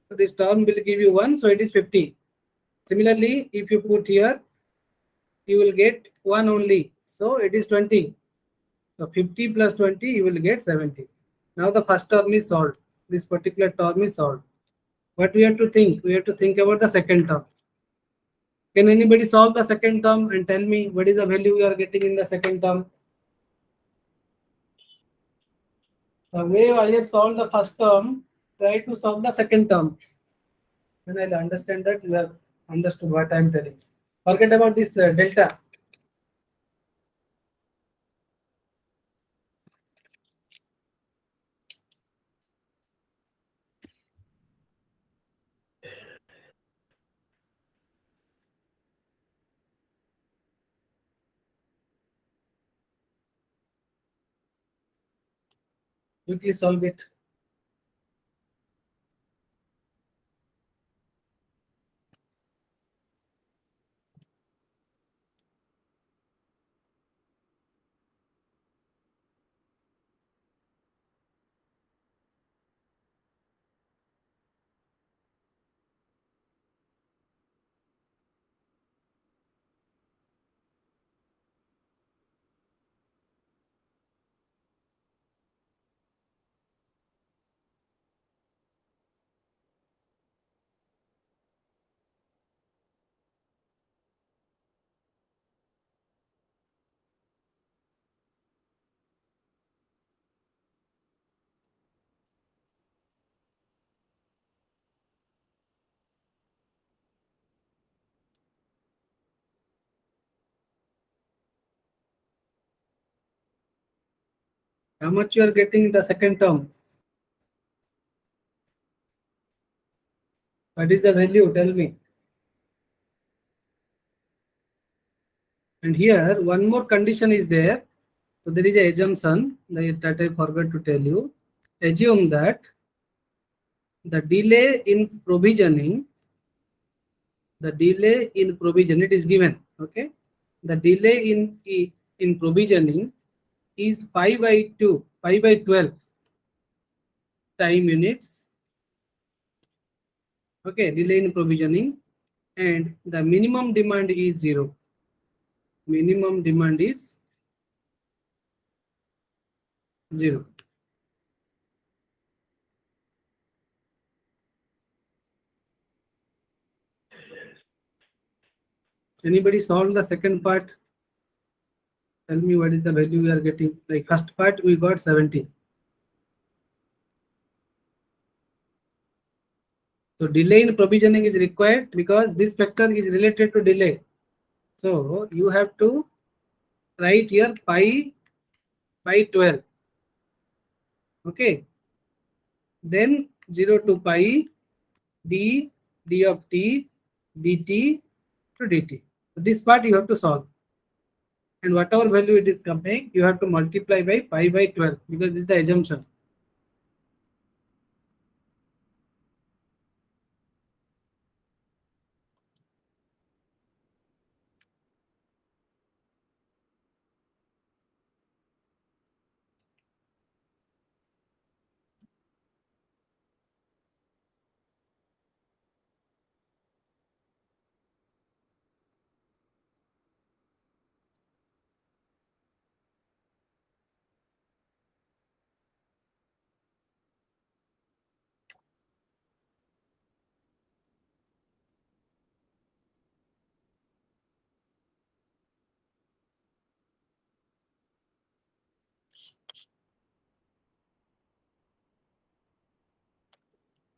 So this term will give you 1, so it is 50. Similarly, if you put here, you will get 1 only. So it is 20. So 50 plus 20, you will get 70. Now the first term is solved. This particular term is solved. What we have to think? We have to think about the second term. Can anybody solve the second term and tell me what is the value we are getting in the second term? The way I have solved the first term, try to solve the second term. Then I'll understand that you have understood what I am telling. Forget about this delta. Quickly solve it. How much you are getting in the second term? What is the value? Tell me. And here one more condition is there. So there is a assumption that I forgot to tell you. Assume that the delay in provisioning, it is given. Okay, the delay in provisioning is pi by 12 time units. Okay, delay in provisioning, and the minimum demand is 0. Minimum demand is 0. Anybody solve the second part? Tell me what is the value we are getting. Like first part we got 70. So delay in provisioning is required because this factor is related to delay. So you have to write here pi by 12. Okay. Then 0 to pi d of t dt to dt. So this part you have to solve. And whatever value it is coming, you have to multiply by pi by 12 because this is the assumption.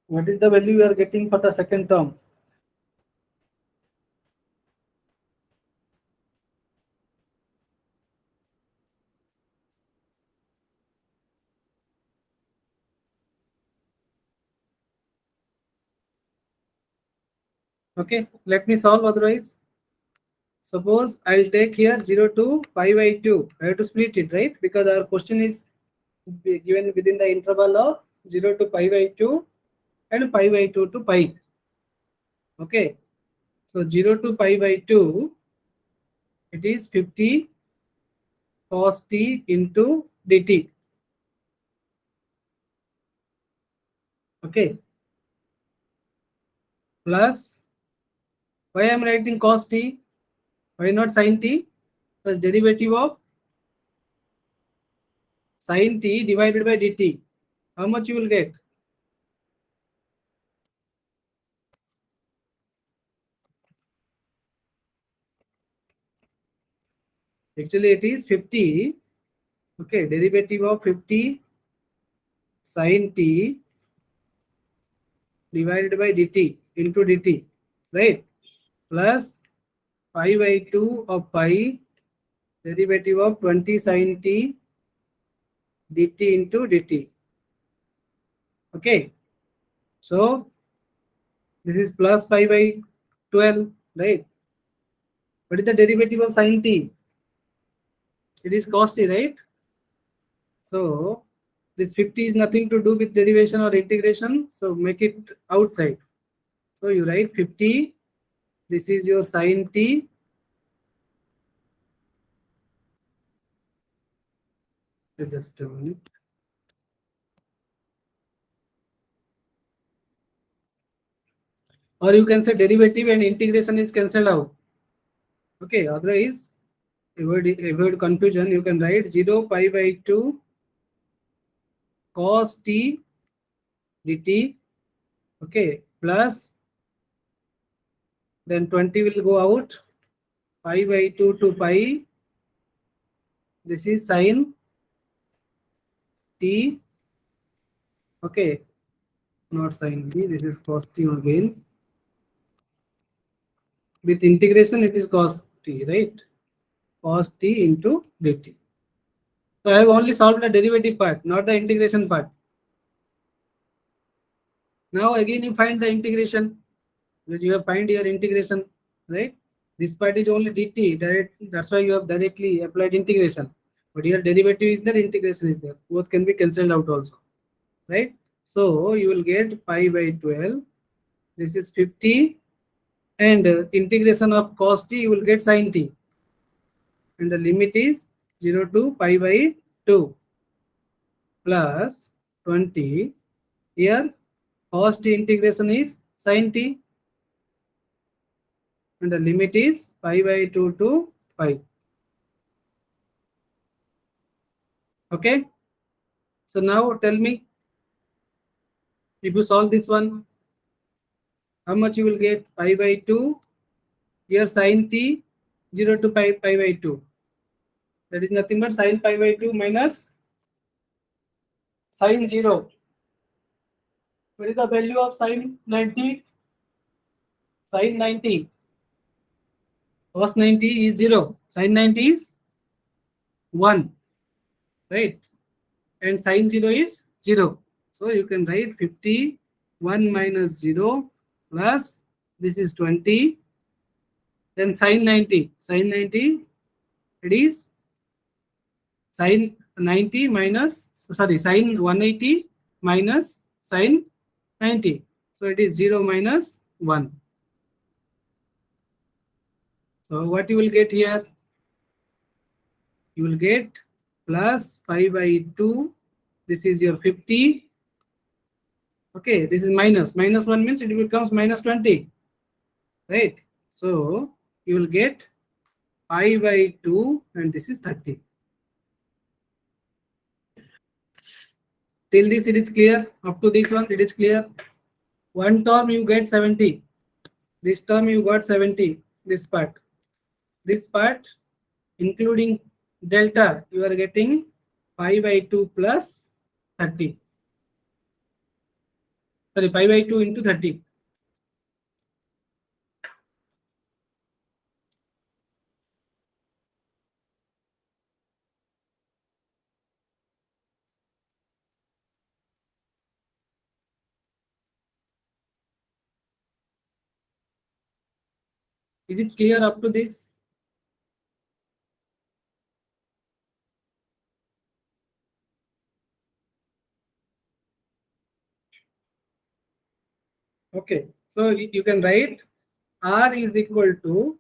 What is the value you are getting for the second term? Okay, let me solve otherwise. Suppose I'll take here 0 to pi by 2. I have to split it, right? Because our question is given within the interval of 0 to pi by 2 and pi by 2 to pi. Okay. So 0 to pi by 2, it is 50 cos t into dt. Okay. Plus, why I am writing cos t? Why not sin t? Plus derivative of sin t divided by dt. How much you will get? Actually, it is 50. Okay, derivative of 50 sin t divided by dt into dt, right? Plus pi by 2 of pi derivative of 20 sin t dt into dt. Okay, so this is plus pi by 12, right? What is the derivative of sin t? It is cos t, right? So this 50 is nothing to do with derivation or integration, so make it outside. So you write 50, this is your sin t. Just a minute. Or you can say derivative and integration is cancelled out. Okay, otherwise avoid confusion. You can write 0 pi by 2 cos t dt. Okay, plus then 20 will go out. Pi by 2 to pi. This is sin t. Okay, not sin t. This is cos t again. With integration, it is cos t, right? Cos t into dt. So I have only solved the derivative part, not the integration part. Now again you find the integration, which you have find your integration, right? This part is only dt, direct, that's why you have directly applied integration. But here derivative is there, integration is there. Both can be cancelled out also, right? So you will get pi by 12. This is 50, and integration of cos t you will get sin t, and the limit is 0 to pi by 2 plus 20. Here cos t integration is sin t, and the limit is pi by 2 to 5. Okay. So now tell me, if you solve this one, how much you will get? Pi by 2. Here sin t 0 to pi by 2. That is nothing but sin pi by 2 minus sin 0. What is the value of sin 90? Sin 90. Cos 90 is 0. Sin 90 is 1. Right? And sin 0 is 0. So you can write 51 minus 0 plus this is 20. Then sin 90. Sin 90, it is sin 90 minus, sorry, sin 180 minus sin 90. So it is 0 minus 1. So what you will get here? You will get plus 5 by 2. This is your 50. Okay, this is minus. Minus 1 means it becomes minus 20. Right? So you will get pi by 2, and this is 30. Till this it is clear. Up to this one it is clear. One term you get 70. This term you got 70. This part. This part including delta you are getting pi by 2 plus 30. Sorry, pi by 2 into 30. Is it clear up to this? Okay. So you can write R is equal to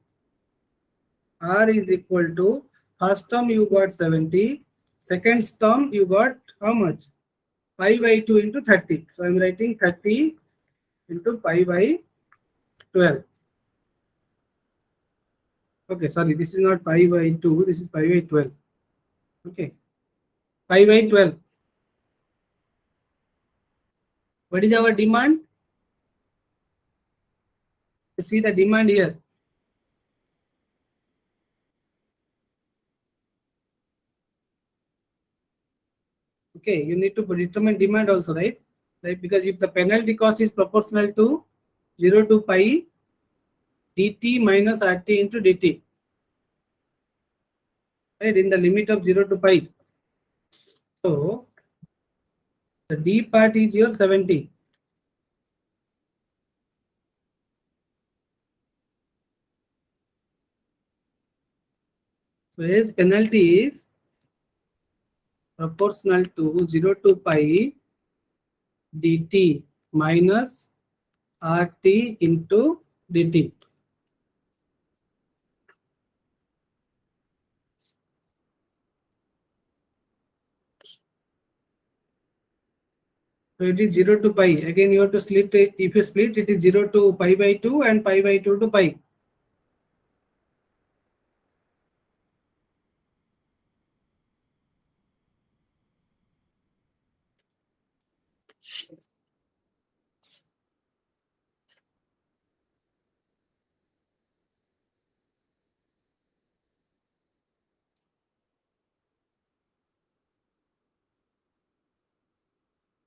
first term you got 70, second term you got how much? Pi by 2 into 30. So I'm writing 30 into pi by 12. Okay, sorry, this is not pi by 2, this is pi by 12. Okay, pi by 12. What is our demand? Let's see the demand here. Okay, you need to determine demand also, right? Right, because if the penalty cost is proportional to 0 to pi dt minus rt into dt, right, in the limit of 0 to pi. So the d part is your 70. So his penalty is proportional to 0 to pi dt minus rt into dt. So it is 0 to pi. Again, you have to split it. If you split, it is 0 to pi by 2 and pi by 2 to pi.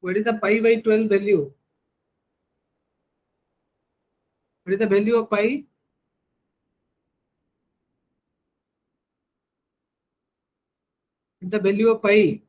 What is the pi by 12 value? What is the value of pi? The value of pi.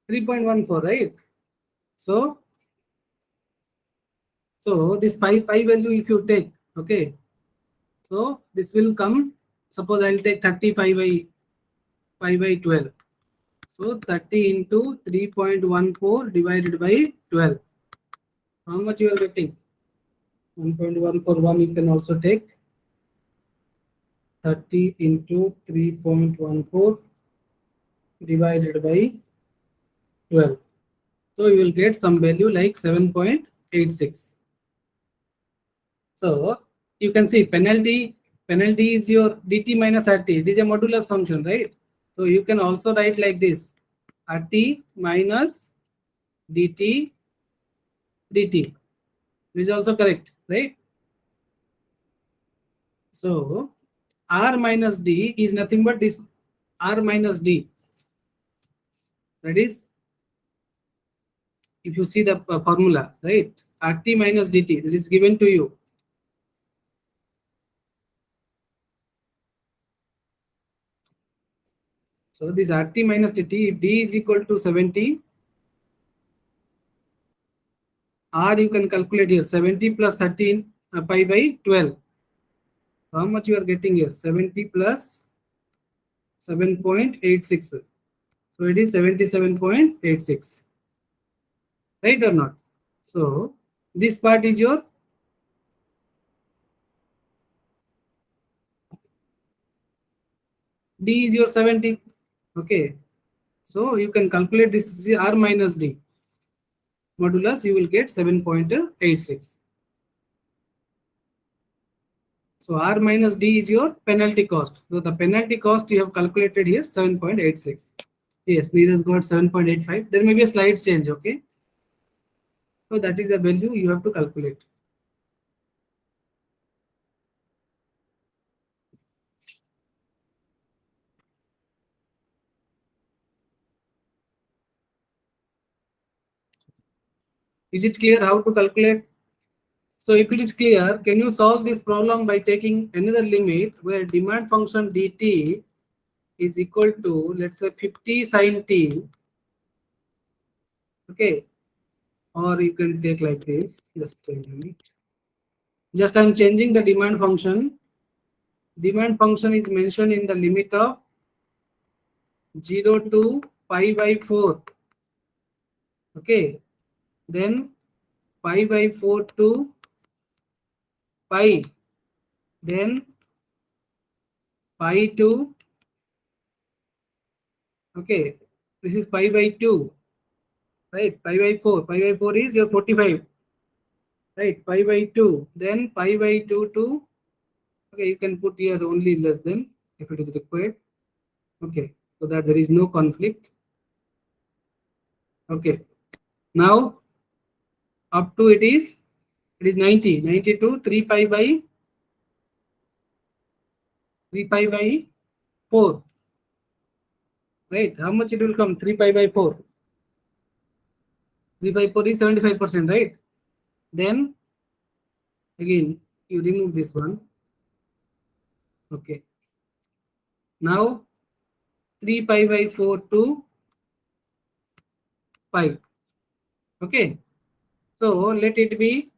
$3.14, right? So this pi value if you take, okay, so this will come, suppose I'll take 30 pi by 12. So 30 into 3.14 divided by 12. How much you are getting? 1.141. You can also take 30 into 3.14 divided by 12. So you will get some value like 7.86. So you can see penalty is your dt minus rt. It is a modulus function, right? So you can also write like this: rt minus dt. This is also correct, right? So r minus d is nothing but this r minus d. That is, if you see the formula, right? rt minus dt, that is given to you. So this rt minus dt, if d is equal to 70, r you can calculate here, 70 plus 13 pi by 12. How much you are getting here? 70 plus 7.86. So it is 77.86. Right or not? So this part is your d is your 70. Okay. So you can calculate this r minus d. Modulus, you will get 7.86. So r minus d is your penalty cost. So the penalty cost you have calculated here 7.86. Yes, Neeraj got 7.85. There may be a slight change, okay? So that is a value you have to calculate. Is it clear how to calculate? So if it is clear, can you solve this problem by taking another limit where demand function dt is equal to, let's say, 50 sin t, okay? Or you can take like this, just a minute. Just I'm changing the demand function. Demand function is mentioned in the limit of 0 to pi by 4. Okay. Then pi by 4 to pi. Then pi to, okay, this is pi by 2. Right, pi by 4. Pi by 4 is your 45. Right, pi by 2. Then pi by 2 to, okay, you can put here only less than if it is required. Okay, so that there is no conflict. Okay, now up to it is 90. 90 to 3 pi by 4. Right, how much it will come? 3 pi by 4. 3 by 4 is 75%, right? Then again you remove this one. Okay, now 3 pi by 4 to pi. Okay, so let it be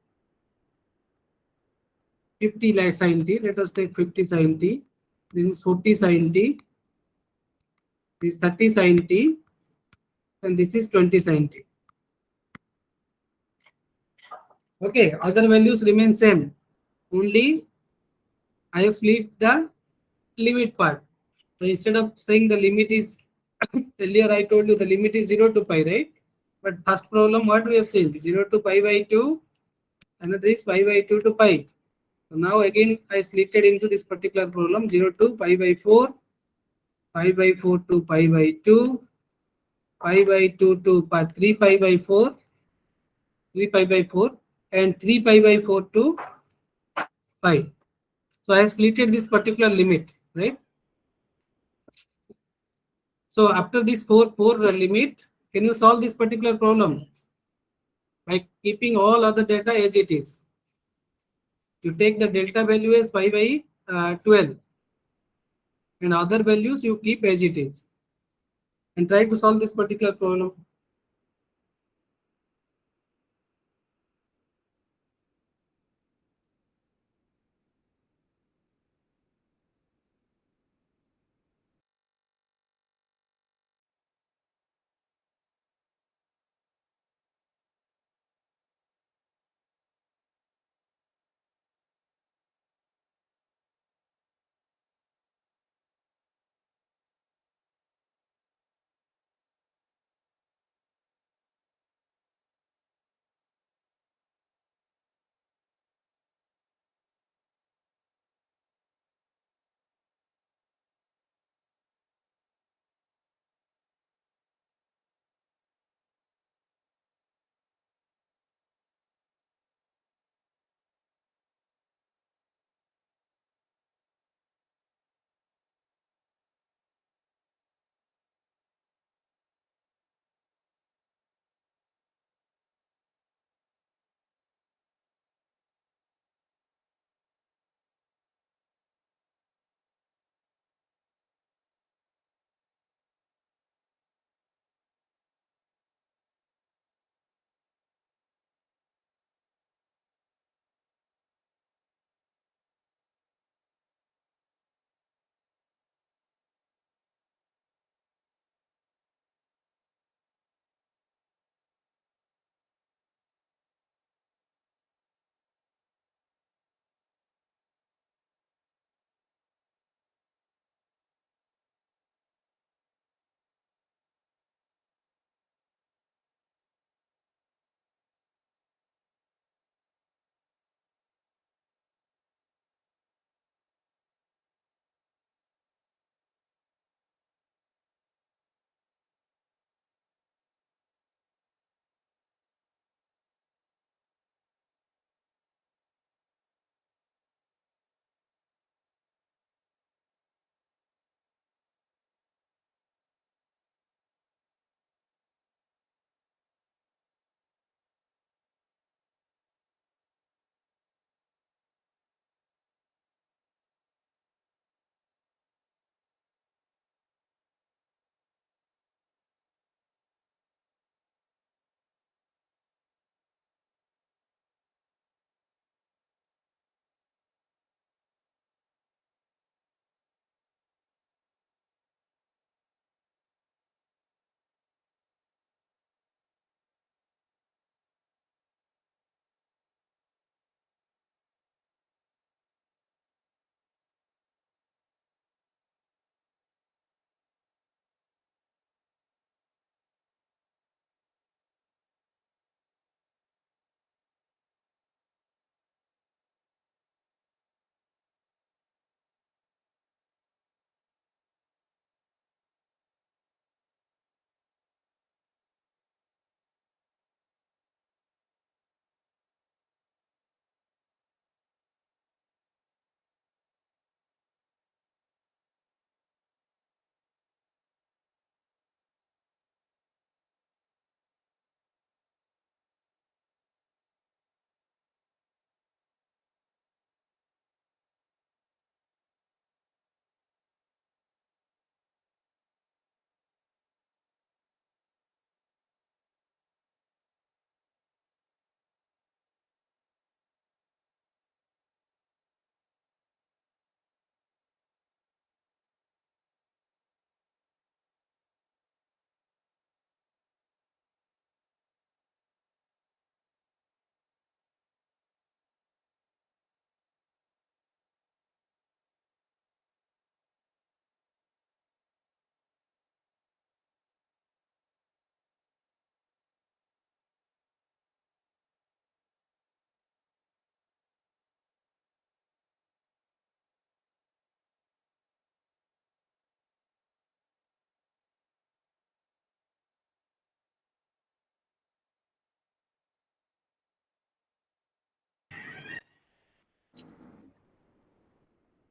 50 like sin t. Let us take 50 sin t. This is 40 sin t. This is 30 sin t. And this is 20 sin t. Okay, other values remain same. Only I have split the limit part. So instead of saying the limit is, earlier I told you the limit is 0 to pi, right? But first problem, what we have seen? 0 to pi by 2. Another is pi by 2 to pi. So now again I slitted into this particular problem, 0 to pi by 4, pi by 4 to pi by 2, pi by 2 to 3 pi by 4, 3 pi by 4, and 3 pi by 4 to 5. So I have splitted this particular limit, right? So after this 4 limit, can you solve this particular problem by keeping all other data as it is? You take the delta value as pi by 12, and other values you keep as it is, and try to solve this particular problem.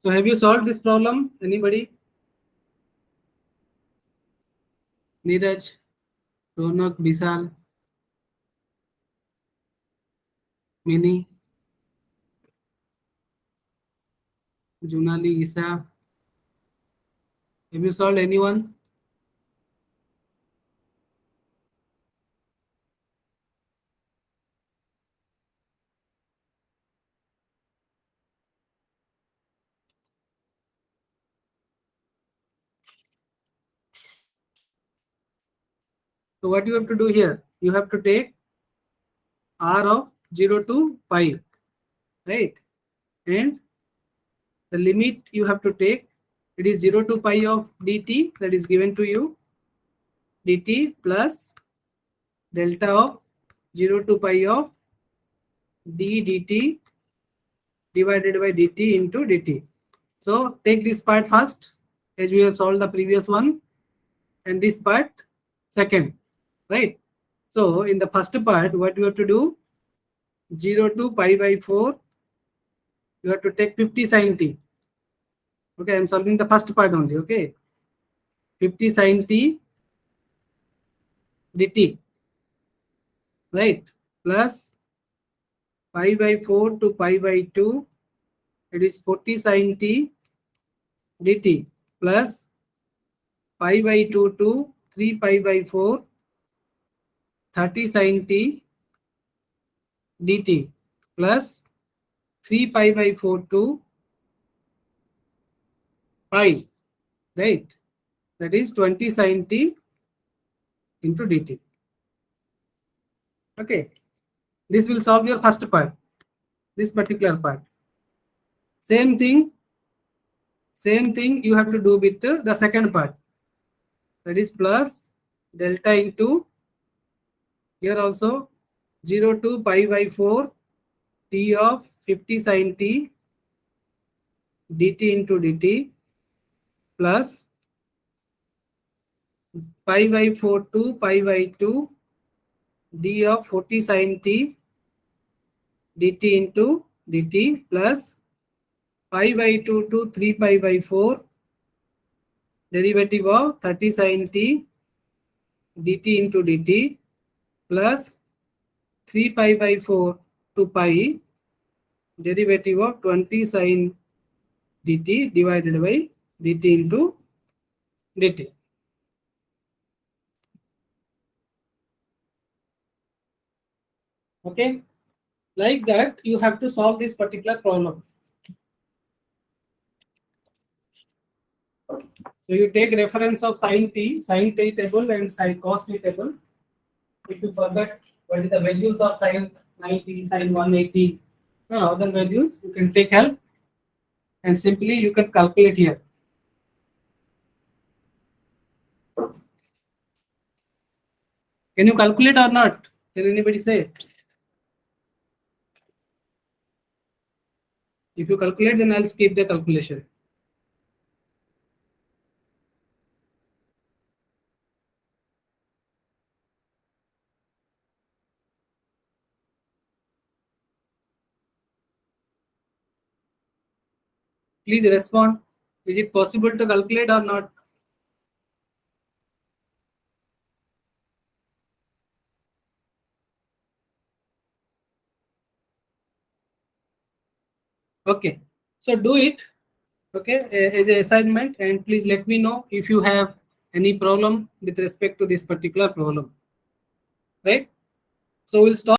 So have you solved this problem? Anybody? Neeraj, Ronak, Bisal, Mini, Junali, Isa. Have you solved anyone? So what you have to do here? You have to take r of 0 to pi, right? And the limit you have to take, it is 0 to pi of dt, that is given to you, dt plus delta of 0 to pi of d dt divided by dt into dt. So take this part first, as we have solved the previous one, and this part second, right? So in the first part, what you have to do, 0 to pi by 4, you have to take 50 sin t. Okay, I'm solving the first part only. Okay, 50 sin t dt, right? Plus pi by 4 to pi by 2, it is 40 sin t dt, plus pi by 2 to 3 pi by 4, 30 sin t dt, plus 3 pi by 4 to pi, right? That is 20 sin t into dt. Okay, this will solve your first part, this particular part. Same thing you have to do with the second part, that is plus delta into, here also 0 to pi by 4 t of 50 sin t dt into dt, plus pi by 4 to pi by 2 d of 40 sin t dt into dt, plus pi by 2 to 3 pi by 4 derivative of 30 sin t dt into dt, plus 3 pi by 4 to pi derivative of 20 sin dt divided by dt into dt. Okay, like that you have to solve this particular problem. So you take reference of sin t table and sin cos t table. If you forget what is the values of sin 90, sin 180, other values, you can take help and simply you can calculate here. Can you calculate or not? Can anybody say? If you calculate, then I'll skip the calculation. Please respond. Is it possible to calculate or not? Okay, so do it. Okay, as an assignment, and please let me know if you have any problem with respect to this particular problem. Right? So we'll stop.